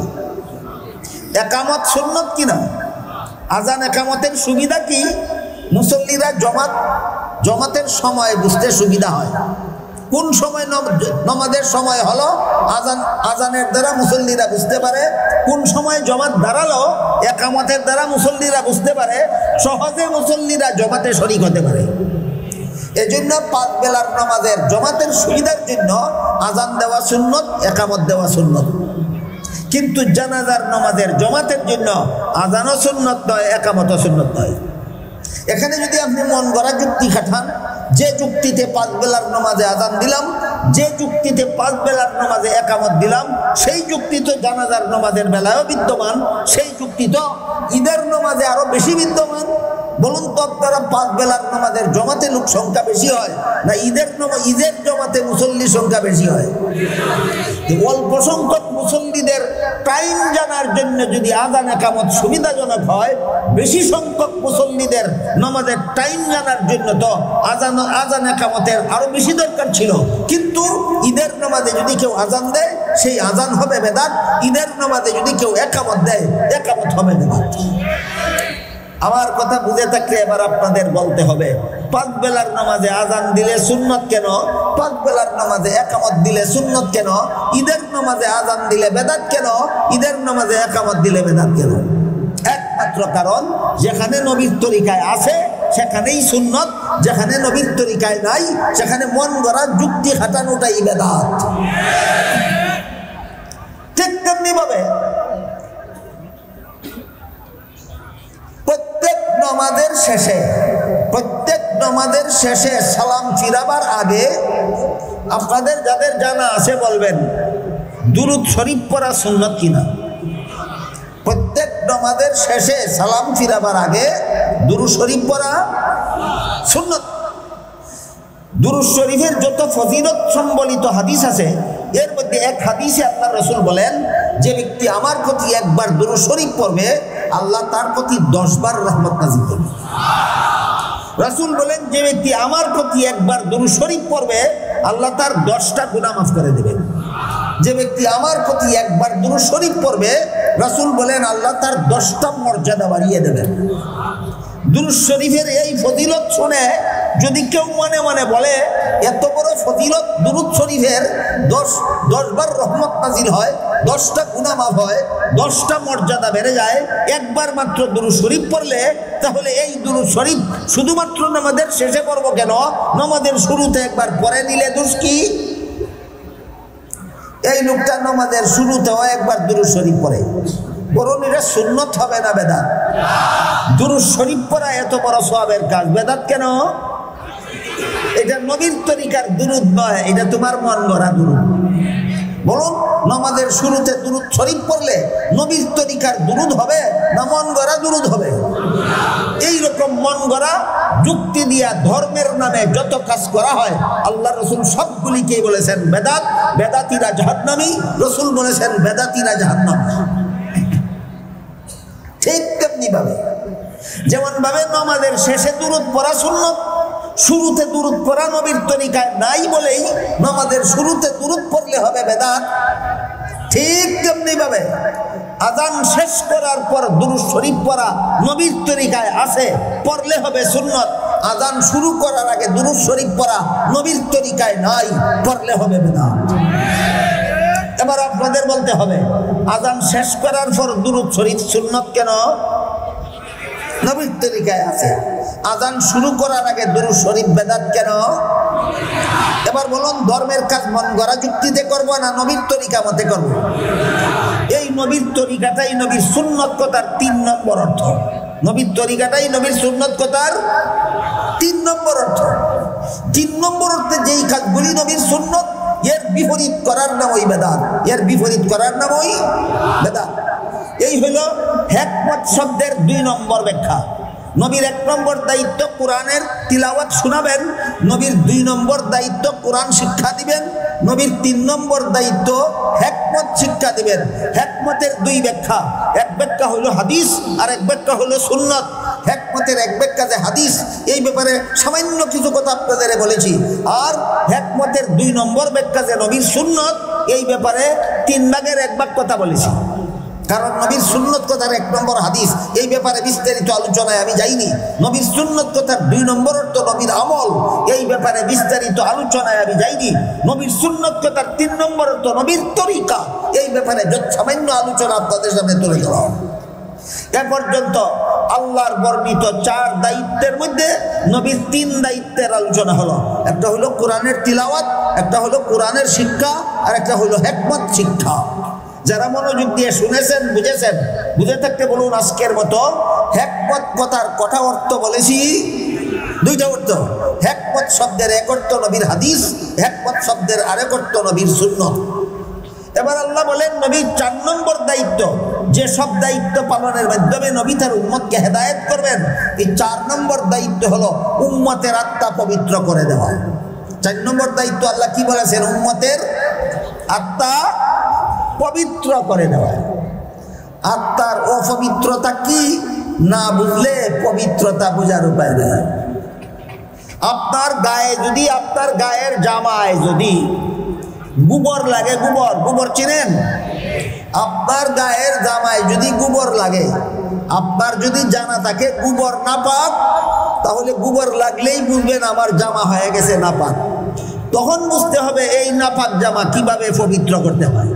ইকামত সুন্নত কিনা? আযান ইকামতের সুবিধা কি? মুসল্লিরা জমাতের সময় বুঝতে সুবিধা হয়। কোন সময় নামাজের সময় হলো আযানের দ্বারা মুসল্লিরা বুঝতে পারে, কোন সময় জমাত দাঁড়ালো ইকামতের দ্বারা মুসল্লিরা বুঝতে পারে, সহজে মুসল্লিরা জমাতে শরীক হতে পারে। এজন্য 5 বেলার নামাজের জমাতের সুবিধার জন্য আযান দেওয়া সুন্নত, ইকামত দেওয়া সুন্নত। কিন্তু জানাজার নামাজের জমাতের জন্য আযানও সুন্নত নয়, ইকামতও সুন্নত নয়। এখানে যদি আপনি মন গড়া যুক্তি খাটান, যে যুক্তিতে 5 বেলার নামাজে আযান দিলাম, যে যুক্তিতে 5 বেলার নামাজে ইকামত দিলাম, সেই যুক্তি তো জানাজার নামাজের বেলায়ও বিদ্যমান, সেই যুক্তি তো ঈদের নামাজে আরো বেশি বিদ্যমান। বলুন তো আপনারা 5 বেলার নামাজের জমাতে লোক সংখ্যা বেশি হয় না ঈদের জমাতে মুসল্লির সংখ্যা বেশি হয়? অল্প সংখ্যক মুসল্লিদের টাইম জানার জন্য যদি আযান ইকামত সুবিধাজনক হয়, বেশি সংখ্যক মুসল্লিদের নামাজের টাইম জানার জন্য তো আযান ইকামতের আরো বেশি দরকার ছিল। কিন্তু ঈদের নামাজে যদি কেউ আযান দেয়, সেই আযান হবে বেদাত। ঈদের নামাজে যদি কেউ ইকামত দেয়, ইকামত হবে বেদাত। আমার কথা বুঝে থাকলে এবার আপনাদের বলতে হবে, 5 বেলার নামাজে আযান দিলে সুন্নত কেন? 5 বেলার নামাজে ইকামত দিলে সুন্নত কেন? ঈদের নামাজে আযান দিলে বেদাত কেন? ঈদের নামাজে ইকামত দিলে বেদাত কেন? একমাত্র কারণ, যেখানে নবীর তরিকায় আছে সেখানেই সুন্নত, যেখানে নবীর তরিকায় নাই সেখানে মন গড়া যুক্তি খাটানোটাই বেদাত। ঠিক তেমনি ভাবে প্রত্যেক নামাজের শেষে সালাম ফিরাবার আগে আপনাদের যাদের জানা আছে বলবেন দুরূদ শরীফ পড়া সুন্নত কিনা? প্রত্যেক নামাজের শেষে সালাম ফিরাবার আগে দুরূদ শরীফ পড়া সুন্নত। দুরূদ শরীফের যত ফজিলত সম্বলিত হাদিস আছে, এর মধ্যে এক হাদিসে আল্লাহ রাসূল বলেন, যে ব্যক্তি আমার প্রতি একবার দুরূদ শরীফ পড়বে, আল্লাহ তার প্রতি 10 বার রহমত নাযিল করবে। রাসূল বলেন, যে ব্যক্তি আমার প্রতি একবার দুরূদ শরীফ পড়বে, আল্লাহ তার 10টা গুনাহ মাফ করে দেবেন। যে ব্যক্তি আমার প্রতি একবার দুরূদ শরীফ পড়বে, রাসূল বলেন আল্লাহ তার 10টা মর্যাদা বাড়িয়ে দেবেন। দুরূদ শরীফের এই ফজিলত শুনে যদি কেউ মনে মনে বলে এত বড় ফজিলত দুরূদ শরীফের, 10 বার রহমত নাজিল হয়, 10টা গুনাহ মাফ হয়, 10টা মর্যাদা বেড়ে যায় একবার মাত্র দুরূদ শরীফ পড়লে, তাহলে এই দুরূদ শরীফ শুধুমাত্র নামাজের শেষে পড়ব কেন? নামাজের শুরুতে একবার পড়ে নিলে দোষ কি? এই লোকটা নামাজের শুরুতেও একবার দুরূদ শরীফ পড়ে, বরং এটা সুন্নত হবে না বেদাত? দুরূদ শরীফ পড়া এত বড় সওয়াবের কাজ, বেদাত কেন? এটা নবীর তরিকার দুরূদ নয়, এটা তোমার মন গড়া দুরূদ। বলুন, নামাজের শুরুতে দুরূদ শরীফ পড়লে নবীর তরিকার দুরূদ হবে না মন গড়া দুরূদ হবে? এই রকম মন গড়া যুক্তি দিয়া ধর্মের নামে যত কাজ করা হয়, আল্লাহ রাসূল সবগুলিকেই বলেছেন বেদাত, বেদাতীরা জাহান্নামী। রাসূল বলেছেন বেদাতীরা জাহান্নামী। ঠিক তেমনি ভাবে, যেমন ভাবে নামাজের শেষে দুরূদ পড়া সুন্নত, শুরুতে দুরূদ পড়া নবীর তরিকায় নাই বলেই নামাজের শুরুতে দুরূদ পড়লে হবে বেদাত, ঠিক তেমনি ভাবে আযান শেষ করার পর দুরূদ শরীফ পড়া নবীর তরিকায় আছে, পড়লে হবে সুন্নত। আযান শুরু করার আগে দুরূদ শরীফ পড়া নবীর তরিকায় নাই, পড়লে হবে বেদাত। এবার আপনাদের বলতে হবে, আযান শেষ করার পর দুরূদ শরীফ সুন্নত কেন? নবীর তরিকায় আছে। আযান শুরু করার আগে দুরূদ শরীফ বেদাত কেন? এবার বলুন, ধর্মের কাজ মন গড়া যুক্তিতে করব না নবীর তরিকা মতে করব? এই নবীর তরিকাটাই নবীর সুন্নত কথার 3 নম্বর অর্থ। নবীর তরিকাটাই নবীর সুন্নত কথার 3 নম্বর অর্থ। 3 নম্বর অর্থে যেই কাজগুলি নবীর সুন্নত, এর বিপরীত করার নামই বেদাত, এর বিপরীত করার নামই বেদাত। এই হলো হিকমত শব্দের 2 নম্বর ব্যাখ্যা। নবীর 1 নম্বর দায়িত্ব কোরআনের তিলাওয়াত শোনাবেন, নবীর 2 নম্বর দায়িত্ব কোরআন শিক্ষা দিবেন, নবীর 3 নম্বর দায়িত্ব হিকমত শিক্ষা দিবেন। হিকমতের 2 ব্যাখ্যা, এক ব্যাখ্যা হলো হাদিস আর এক ব্যাখ্যা হলো সুন্নত। হিকমতের এক ব্যাখ্যা যে হাদিস, এই ব্যাপারে সামান্য কিছু কথা আপনাদের বলেছি। আর হিকমতের 2 নম্বর ব্যাখ্যা যে নবীর সুন্নত, এই ব্যাপারে 3 ভাগের 1 ভাগ কথা বলেছি। কারণ নবীর সুন্নত কথার 1 নম্বর হাদিস, এই ব্যাপারে বিস্তারিত আলোচনায় আমি যাইনি। নবীর সুন্নত কথার 2 নম্বর অর্থ নবীর আমল, এই ব্যাপারে বিস্তারিত আলোচনায় আমি যাইনি। নবীর সুন্নত কথার 3 নম্বর অর্থ নবীর তরিকা, এই ব্যাপারে সামান্য আলোচনা আপনাদের সামনে তুলে ধরা। এ পর্যন্ত আল্লাহর বর্ণিত 4 দায়িত্বের মধ্যে নবীর 3 দায়িত্বের আলোচনা হলো। একটা হলো কোরআনের তিলাওয়াত, একটা হলো কোরআনের শিক্ষা, আর একটা হলো হিকমত শিক্ষা। যারা মনোযোগ দিয়ে শুনেছেন, বুঝেছেন, বুঝে থাকতে বলুন আজকের মতো হিকমত কথার কটা অর্থ বলেছি? 2টা অর্থ। হিকমত শব্দের 1 অর্থ নবীর হাদিস, হিকমত শব্দের আরেক অর্থ নবীর সুন্নত। এবার আল্লাহ বলেন নবীর 4 নম্বর দায়িত্ব, যে সব দায়িত্ব পালনের মাধ্যমে নবী তার উম্মতকে হেদায়েত করবেন, এই 4 নম্বর দায়িত্ব হলো উম্মতের আত্মা পবিত্র করে দেওয়া। 4 নম্বর দায়িত্ব আল্লাহ কি বলেছেন? উম্মতের আত্মা পবিত্র করে দেওয়া। আত্মার অপবিত্রতা কি না বুঝলে পবিত্রতা বোঝার উপায় নেই। আপনার গায়ে যদি, আপনার গায়ের জামায় যদি গোবর লাগে, গোবর চিনেন? আপনার গায়ের জামায় যদি গোবর লাগে, আপনার যদি জানা থাকে গোবর নাপাক, তাহলে গোবর লাগলেই বুঝবেন আমার জামা হয়ে গেছে নাপাক। তখন বুঝতে হবে এই নাপাক জামা কিভাবে পবিত্র করতে হয়।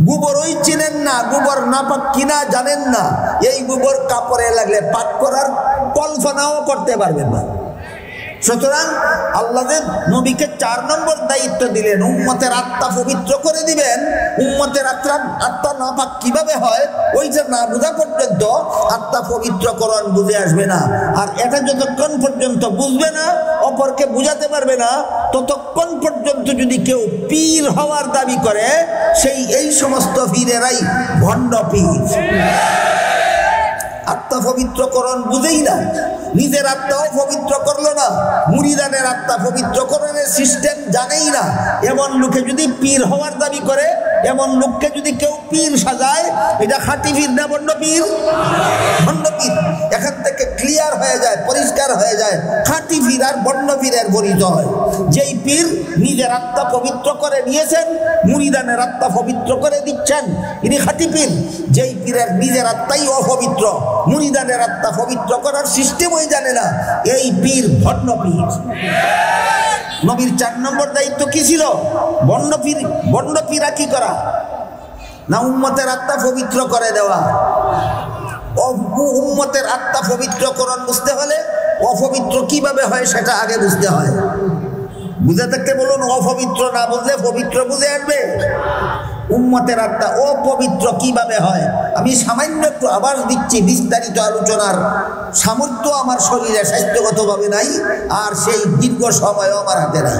গোবরই চিনেন না, গোবর নাপাক কিনা জানেন না, এই গোবর কাপড়ে লাগলে পাক করার কল্পনাও করতে পারবেন না। সুতরাং আল্লাহ নবীকে 4 নম্বর দায়িত্ব দিলেন, উম্মতের আত্মা পবিত্র করে দিবেন। উম্মতের আত্মা নাপাক কিভাবে হয়, ওইটা না বোঝা পর্যন্ত আত্মা পবিত্রকরণ বুঝে আসবে না। আর এটা যতক্ষণ পর্যন্ত বুঝবে না, অপরকে বুঝাতে পারবে না, ততক্ষণ পর্যন্ত যদি কেউ পীর হওয়ার দাবি করে, এই সমস্ত পীরেরাই ভণ্ড পীর। আত্মা পবিত্রকরণ বুঝেই না, নিজের আত্মাও পবিত্র করলো না, মুরিদানের আত্মা পবিত্রকরণের সিস্টেম জানেই না। এমন লোকে যদি পীর হওয়ার দাবি করে, এমন লোককে যদি কেউ পীর সাজায়, এটা খাঁটি পীর না বন্ড পীর? বন্ড পীর। এখান থেকে ক্লিয়ার হয়ে যায়, পরিষ্কার হয়ে যায় খাঁটি পীর আর বন্ড পীরের পরিচয়। যেই পীর নিজের আত্মা পবিত্র করে নিয়েছেন, মুরিদানের আত্মা পবিত্র করে দিচ্ছেন, ইনি খাঁটি পীর। যেই পীরের নিজের আত্মাই অপবিত্র, মুরিদানের আত্মা পবিত্র করার সিস্টেমই জানে না, এই পীর ভণ্ড পীর। নবীর 4 নম্বর দায়িত্ব কি ছিল? বন্ড পীরা কি করা না, উম্মতের আত্মা পবিত্র করে দেওয়া। উম্মতের আত্মা পবিত্রকরণ বুঝতে হলে অপবিত্র কিভাবে হয় সেটা আগে বুঝতে হয়। বুঝে থাকতে বলুন, অপবিত্র না বুঝলে পবিত্র বুঝে আসবে? উম্মতের আত্মা অপবিত্র কিভাবে হয় আমি সামান্য একটু আভাস দিচ্ছি, বিস্তারিত আলোচনার সামর্থ্য আমার শরীরে স্বাস্থ্যগতভাবে নাই, আর সেই দীর্ঘ সময়ও আমার হাতে নাই।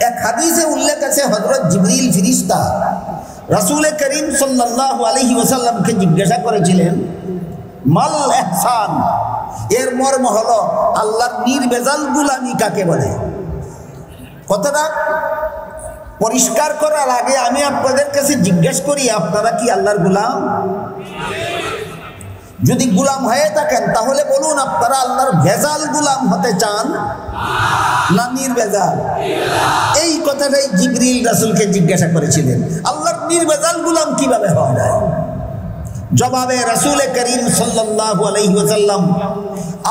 এক হাদিসে উল্লেখ আছে, হযরত জিবরিল ফেরেশতা রাসূল করিম সাল্লাল্লাহু আলাইহি ওয়াসাল্লামকে জিজ্ঞাসা করেছিলেন, মাল ইহসান, এর মর্ম হলো আল্লাহর নির্ভেজাল গোলামি কাকে বলে। কথাটা পরিষ্কার করার আগে আমি আপনাদের কাছে জিজ্ঞেস করি, আপনারা কি আল্লাহর গোলাম? যদি গোলাম হয়ে থাকেন তাহলে বলুন, আপনারা আল্লাহর ভেজাল গোলাম হতে চান না নির্ভেজাল? এই কথাটাই জিবরিল রাসূলকে জিজ্ঞাসা করেছিলেন, আল্লাহর নির্ভেজাল গোলাম কিভাবে হয় না? জবাবে রাসূল করিম সাল্লাল্লাহু আলাইহি ওয়াসাল্লাম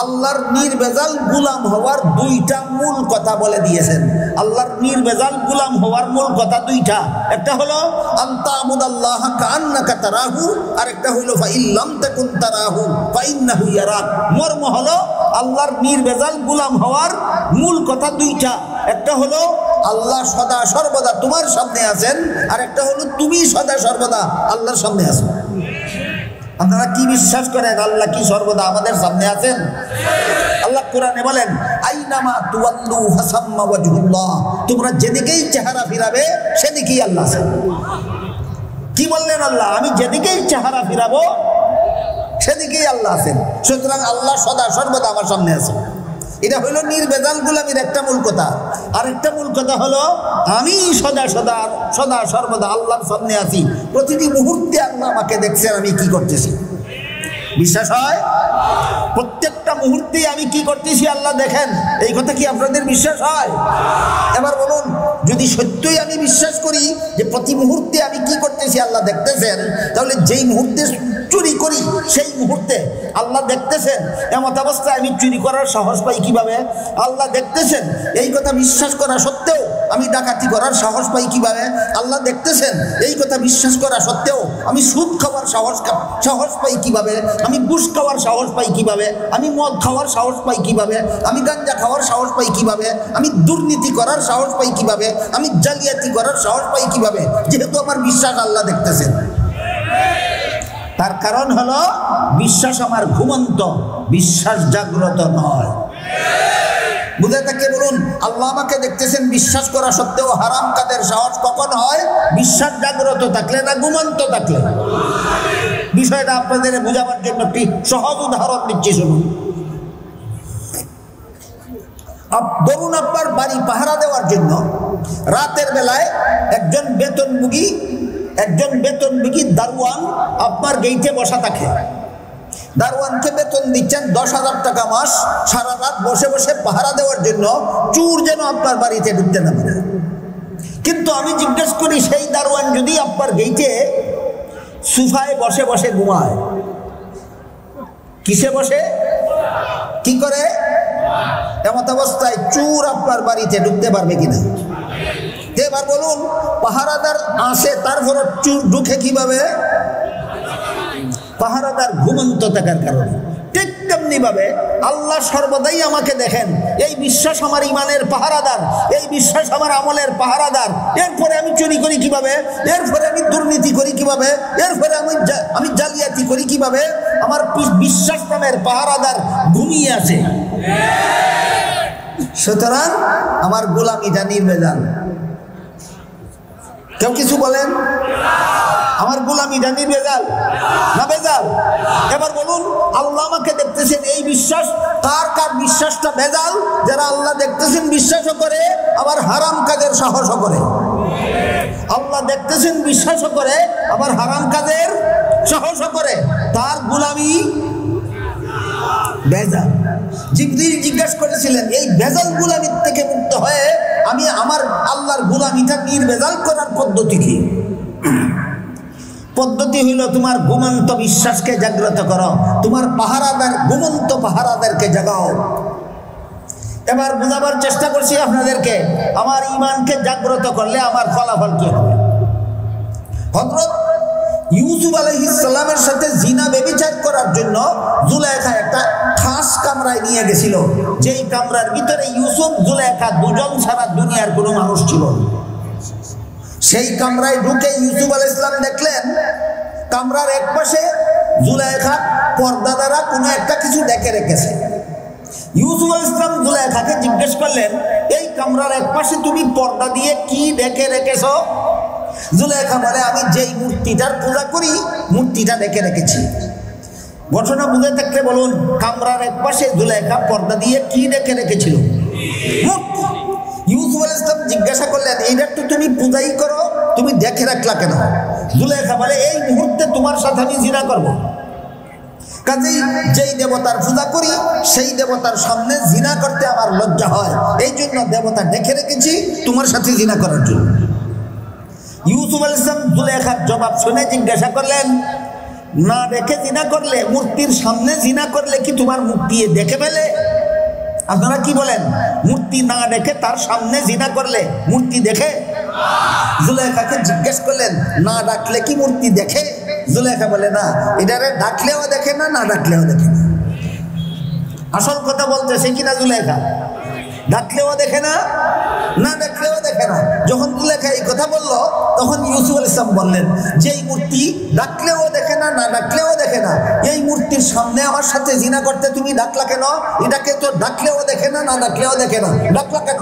আল্লাহর নির্ভেজাল গোলাম হওয়ার 2টা মূল কথা বলে দিয়েছেন। আল্লাহর নির্ভেজাল গোলাম হওয়ার মূল কথা 2টা। একটা হলো আনতা আবুদাল্লাহ কান্নাকা তারাহু, আর একটা হলো ফাইল্লাম তাকুন তারাহু ফাইন্নাহু ইয়ারাক। মর্ম হলো আল্লাহর নির্ভেজাল গোলাম হওয়ার মূল কথা 2টা। একটা হলো আল্লাহ সদা সর্বদা তোমার সামনে আছেন, আর একটা হলো তুমি সদা সর্বদা আল্লাহর সামনে আছো। আপনারা কি বিশ্বাস করেন আল্লাহ কি সর্বদা আমাদের সামনে আছেন? আল্লাহ কোরআনে বলেন, আইনামা তুওয়াল্লু ফাসাম্মা ওয়াজহুল্লাহ, তোমরা যেদিকেই চেহারা ফিরাবে সেদিকেই আল্লাহ আছেন। কি বললেন আল্লাহ? আমি যেদিকেই চেহারা ফিরাবো সেদিকেই আল্লাহ আছেন। সুতরাং আল্লাহ সদা সর্বদা আমার সামনে আছেন। এটা হলো নির্ভেজাল গোলামির একটা মূল কথা। আরেকটা মূল কথা হলো আমি সদা সর্বদা আল্লাহর সামনে আছি, প্রতিটি মুহূর্তে আল্লাহ আমাকে দেখছেন আমি কি করতেছি। বিশ্বাস হয়? প্রত্যেকটা মুহূর্তেই আমি কি করতেছি আল্লাহ দেখেন, এই কথা কি আপনাদের বিশ্বাস হয়? এবার বলুন, যদি সত্যই আমি বিশ্বাস করি যে প্রতি মুহূর্তে আমি কি করতেছি আল্লাহ দেখতেছেন, তাহলে যেই মুহূর্তে চুরি করি সেই মুহূর্তে আল্লাহ দেখতেছেন, এমত অবস্থায় আমি চুরি করার সাহস পাই কিভাবে? আল্লাহ দেখতেছেন এই কথা বিশ্বাস করা সত্ত্বেও আমি ডাকাতি করার সাহস পাই কিভাবে? আল্লাহ দেখতেছেন এই কথা বিশ্বাস করা সত্ত্বেও আমি সুদ খাওয়ার সাহস পাই কিভাবে? আমি ঘুষ খাওয়ার সাহস পাই কিভাবে? আমি মদ খাওয়ার সাহস পাই কিভাবে? আমি গাঁজা খাওয়ার সাহস পাই কিভাবে? আমি দুর্নীতি করার সাহস পাই কিভাবে? আমি জালিয়াতি করার সাহস পাই কিভাবে? যেহেতু আমার বিশ্বাস আল্লাহ দেখতেছেন। তার কারণ হলো বিশ্বাস আমার ঘুমন্ত, বিশ্বাস জাগ্রত নয়। বুঝে থাকে বলুন, আল্লাহ আমাকে দেখতেছেন বিশ্বাস করা সত্ত্বেও হারাম কাজের সাহস কখন হয়? বিশ্বাস জাগ্রত থাকলে না ঘুমন্ত থাকলে? বিষয়টা আপনাদের বোঝাবার জন্য একটি সহজ উদাহরণ দিচ্ছি, শুনুন। ধরুন আপনার বাড়ি পাহারা দেওয়ার জন্য রাতের বেলায় একজন বেতনভোগী দারোয়ান আপনার গেইটে বসা থাকে। দারোয়ানকে বেতন দিচ্ছেন 10,000 টাকা মাস, সারা রাত বসে বসে পাহারা দেওয়ার জন্য, চোর যেন আপনার বাড়িতে ঢুকতে না পারে। কিন্তু আমি জিজ্ঞেস করি, সেই দারোয়ান যদি আপনার গেইটে সোফায় বসে বসে ঘুমায়, কিসে বসে কি করে, এমত অবস্থায় চোর আপনার বাড়িতে ঢুকতে পারবে কিনা? এবার বলুন, পাহারাদার আসে তারপরে চোর ঢুকে কিভাবে? পাহারাদার ঘুমন্ত থাকার কারণে। ঠিক তেমনি ভাবে আল্লাহ সর্বদাই আমাকে দেখেন, এই বিশ্বাস আমার ইমানের পাহারাদার, এই বিশ্বাস আমার আমলের পাহারাদার। এরপরে আমি চুরি করি কিভাবে? এরপরে আমি দুর্নীতি করি কিভাবে? এরপরে আমি জালিয়াতি করি কিভাবে? আমার বিশ্বাস নামের পাহারাদার ঘুমিয়ে আছে। সুতরাং আমার গোলামিটা নির্ভেজাল। কেউ কিছু বলেন? আমার গোলামিটা নির্ভেজাল না ভেজাল? এবার বলুন, আল্লাহ আমাকে দেখতেছেন, এই বিশ্বাস কার কার বিশ্বাসটা ভেজাল? যারা আল্লাহ দেখতেছেন বিশ্বাসও করে, আবার হারাম কাজের সাহসও করে। আল্লাহ দেখতেছেন বিশ্বাসও করে, আবার হারাম কাজের সাহসও করে, তার গোলামি ভেজাল। জিবরিল জিজ্ঞাসা করেছিলেন, এই ভেজাল গোলামির থেকে মুক্ত হয়ে আমি আমার আল্লাহর গোলামিটা নির্ভেজাল করার পদ্ধতি কি? পদ্ধতি হইল তোমার ঘুমন্ত বিশ্বাসকে জাগ্রত করো, তোমার পাহারাদার ঘুমন্ত পাহারাদারকে জাগাও। এবার বোঝাবার চেষ্টা করছি আপনাদেরকে, আমার ঈমানকে জাগ্রত করলে আমার ফলাফল কি হবে। হযরত ইউসুফ আলাইহিস সালামের সাথে জিনা ব্যভিচার করার জন্য জুলেখা একটা খাস কামরায় নিয়ে গেছিল, যেই কামরার ভিতরে ইউসুফ জুলেখা দুজন ছাড়া দুনিয়ার কোনো মানুষ ছিল। সেই কামরায় ঢুকে ইউসুফ আলাইহিস সালাম দেখলেন কামরার এক পাশে জুলেখা পর্দা দ্বারা কোনো একটা কিছু ডেকে রেখেছে। ইউসুফ আলাইহিস সালাম জুলেখাকে জিজ্ঞেস করলেন, এই কামরার এক পাশে তুমি পর্দা দিয়ে কি ডেকে রেখেছ? জুলেখা বলে, আমি যেই মূর্তিটার পূজা করি মূর্তিটা ডেকে রেখেছি। ঘটনা বুঝে থাকলে বলুন, কামরার এক পাশে জুলেখা পর্দা দিয়ে কি ডেকে রেখেছিল? মূর্তি। ইউসুফ আলাইহিস সালাম জিজ্ঞাসা করলেন, এইটা তো তুমি পূজাই করো, তুমি দেখে রাখলা কেন? জুলেখা বলে, এই মুহূর্তে তোমার সাথে আমি জিনা করব। কাজেই যেই দেবতার পূজা করি সেই দেবতার সামনে জিনা করতে আমার লজ্জা হয়, এই জন্য দেবতা ডেকে রেখেছি তোমার সাথে জিনা করার জন্য। ইউসুফ আলাইহিস সালাম জুলেখার জবাব শুনে জিজ্ঞাসা করলেন, না দেখে জিনা করলে, মূর্তির সামনে জিনা করলে কি তোমার মূর্তি দেখে ফেলে? আপনারা কি বলেন? মূর্তি না দেখে তার সামনে জিনা করলে মূর্তি দেখে? জুলেখাকে জিজ্ঞেস করলেন, না ডাকলে কি মূর্তি দেখে? জুলেখা বলে, না, এটারে ডাকলেও দেখে না, না ডাকলেও দেখে না। আসল কথা বলতেছে কিনা জুলেখা? ডাকলেও দেখে না, না ডাকলেও দেখে না। যখন জুলেখা এই কথা বলল, তখন ইউসুফ আলাইহিস সালাম বললেন, যে এই মূর্তি ডাকলেও দেখে না, না ডাকলেও দেখে না, এই মূর্তির সামনে আমার সাথে জিনা করতে তুমি ডাকলা কেন? এটাকে তো ডাকলেও দেখে না, না ডাকলেও দেখে না, ডাকলা কেন?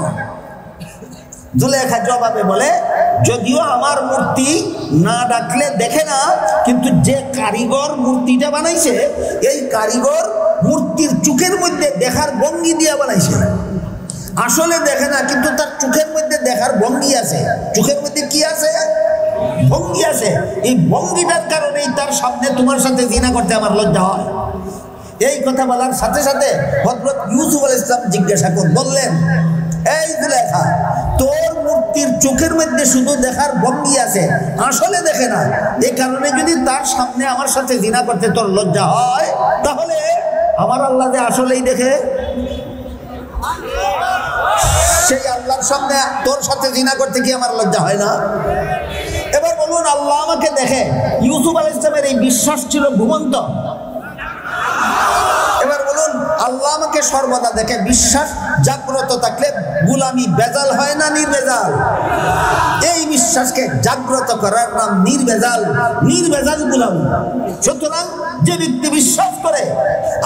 জুলেখা জবাবে বলে, যদিও আমার মূর্তি না ডাকলে দেখে না, কিন্তু যে কারিগর মূর্তিটা বানাইছে, এই কারিগর মূর্তির চোখের মধ্যে দেখার ভঙ্গি দিয়ে বানাইছে। আসলে দেখে না, কিন্তু তার চোখের মধ্যে দেখার ভঙ্গি আছে। চোখের মধ্যে কি আছে? ভঙ্গি আছে। এই ভঙ্গিটার কারণেই তার সামনে তোমার সাথে জিনা করতে আমার লজ্জা হয়। এই কথা বলার সাথে সাথে হযরত ইউসুফ আলাইহিস সালাম জিজ্ঞাসা করে বললেন, এই জুলেখা, তোর মূর্তির চোখের মধ্যে শুধু দেখার ভঙ্গি আছে, আসলে দেখে না। এই কারণে যদি তার সামনে আমার সাথে জিনা করতে তোর লজ্জা হয়, তাহলে আমার আল্লাহ যে আসলেই দেখে, সেই আল্লাহর সামনে তোর সাথে জিনা করতে কি আমার লজ্জা হয় না? এবার বলুন, আল্লাহ আমাকে দেখে। ইউসুফ আলাইহিস সালামের এই বিশ্বাস ছিল ঘুমন্ত। এবার বলুন, আল্লাহ আমাকে সর্বদা দেখে, বিশ্বাস জাগ্রত থাকলে গোলামি ভেজাল হয় না নির্ভেজাল? এই বিশ্বাসকে জাগ্রত করার নাম নির্ভেজাল, নির্ভেজাল গোলামি। সুতরাং যে ব্যক্তি বিশ্বাস করে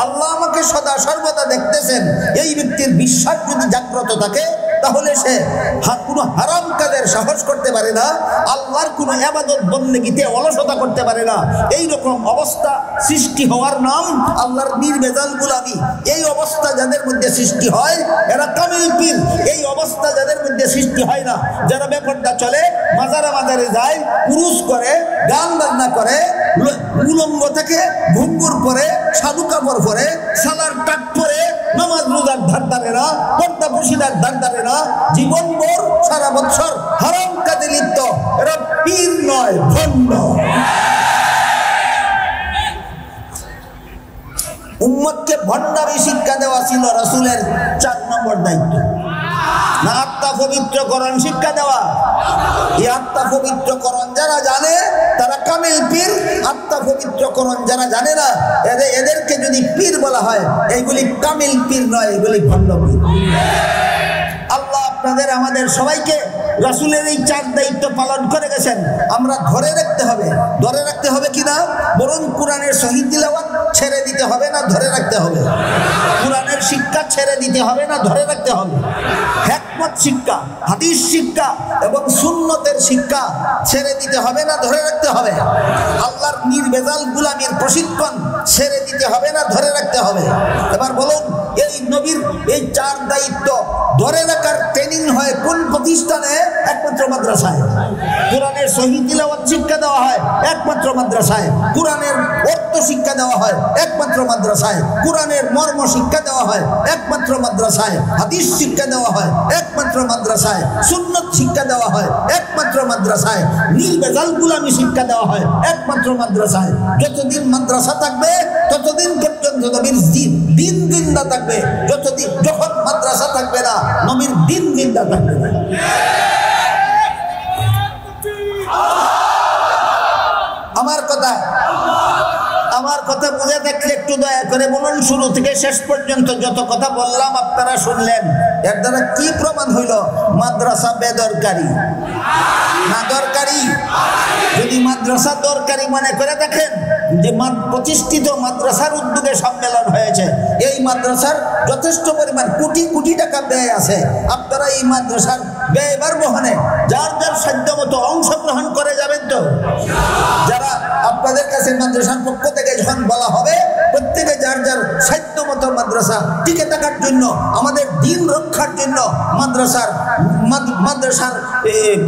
আল্লাহ আমাকে সদা সর্বদা দেখতেছেন, এই ব্যক্তির বিশ্বাস যদি জাগ্রত থাকে, তাহলে সে কোনো হারাম কাজের সাহস করতে পারে না, আল্লাহর কোনো ইবাদত বন্দেগীতে অলসতা করতে পারে না। এই রকম অবস্থা সৃষ্টি হওয়ার নাম আল্লাহর নির্ভেজাল গোলামি। এই অবস্থা যাদের মধ্যে সৃষ্টি হয়, এরা কামিল পীর। এই অবস্থা যাদের মধ্যে সৃষ্টি হয় না, যারা বেপরদা চলে, মাজারে মাজারে যায়, উরুস করে, গান বাজনা করে, উলঙ্গ থেকে ঘুঙ্গুর পরে, সাধু কাপড় পরে, সালার টাক পরে, নামাজ রোজার ধারদারেরা, পর্দা বসিদার ধারদারেরা, জীবনভর সারা বছর হারাম কাজে লিপ্ত, এরা পীর নয়, ভণ্ড। উম্মতকে ভণ্ডামি শিক্ষা দেওয়া ছিল রাসূলের 4 নম্বর দায়িত্ব। না আত্মা পবিত্রকরণ শিক্ষা দেওয়া। এই আত্মা পবিত্রকরণ যারা জানে তারা কামিল পীর। আত্মা পবিত্রকরণ যারা জানে না, এদেরকে যদি পীর বলা হয়, এইগুলি কামিল পীর নয়, এগুলি ভণ্ড পীর। আল্লাহ আপনাদের আমাদের সবাইকে রাসূলের এই 4 দায়িত্ব পালন করে গেছেন, আমরা ধরে রাখতে হবে। ধরে রাখতে হবে কিনা? বরং কোরআনের সহিহ তিলাওয়াত ছেড়ে দিতে হবে না, ধরে রাখতে হবে? কোরআনের শিক্ষা ছেড়ে দিতে হবে না ধরে রাখতে হবে? হিকমত শিক্ষা, হাদিস শিক্ষা এবং সুন্নতের শিক্ষা ছেড়ে দিতে হবে না ধরে রাখতে হবে? আল্লাহর নির্ভেজাল গোলামীর প্রশিক্ষণ ছেড়ে দিতে হবে না ধরে রাখতে হবে? এবার বলুন, এই নবীর এই 4 দায়িত্ব ধরে রাখার ট্রেনিং হয় কোন প্রতিষ্ঠানে? একমাত্র মাদ্রাসায়। কোরআনের সহিহ তিলাওয়াত শিক্ষা দেওয়া হয় একমাত্র মাদ্রাসায়। কোরআনের অর্থ শিক্ষা দেওয়া হয় একমাত্র মাদ্রাসায়। কোরআনের মর্ম শিক্ষা দেওয়া হয় একমাত্র মাদ্রাসায়। হাদিস শিক্ষা দেওয়া হয় একমাত্র মাদ্রাসায়। সুন্নত শিক্ষা দেওয়া হয় একমাত্র মাদ্রাসায়। নির্ভেজাল গোলামি শিক্ষা দেওয়া হয় একমাত্র মাদ্রাসায়। যতদিন মাদ্রাসা থাকবে ততদিন পর্যন্ত নবীর দিন জিন্দা থাকবে। যখন মাদ্রাসা থাকবে না, নবীর দিন জিন্দা থাকবে না। আমার কথা বুঝে দেখলে একটু দয়া করে বলুন, শুরু থেকে শেষ পর্যন্ত যত কথা বললাম আপনারা শুনলেন, এর দ্বারা কি প্রমাণ হইল? মাদ্রাসা বেদরকারি না দরকারি? যদি মাদ্রাসা দরকারি মনে করে দেখেন, যে প্রতিষ্ঠিত মাদ্রাসার উদ্যোগে সম্মেলন হয়েছে, এই মাদ্রাসার যথেষ্ট পরিমাণ কোটি কোটি টাকা ব্যয় আছে, আপনারা এই মাদ্রাসার ব্যয়ভার বহনে যার যার সাধ্য মতো অংশগ্রহণ করে যাবেন তো? যারা আপনাদের কাছে মাদ্রাসার পক্ষ থেকে যখন বলা হবে, প্রত্যেকে যার যার সাধ্য মতো মাদ্রাসা টিকে থাকার জন্য, আমাদের দিন রক্ষার জন্য মাদ্রাসার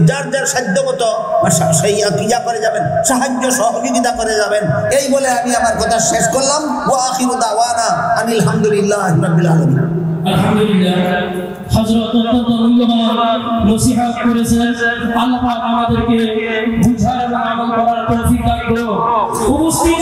যার যার সাধ্য মতো করে যাবেন, সাহায্য সহযোগিতা করে যাবেন। এই বলে আমি আমার কথা শেষ করলাম। ওয়া আখিরু দাওয়ানা আনিল হামদুলিল্লাহি রাব্বিল আলামিন। আলহামদুলিল্লাহ, হযরত অত্যন্ত মূল্যবান নসিহত করেছেন। আল্লাহ পাক আমাদেরকে বুঝার এবং আমল করার তৌফিক দান করুন। উপস্থিত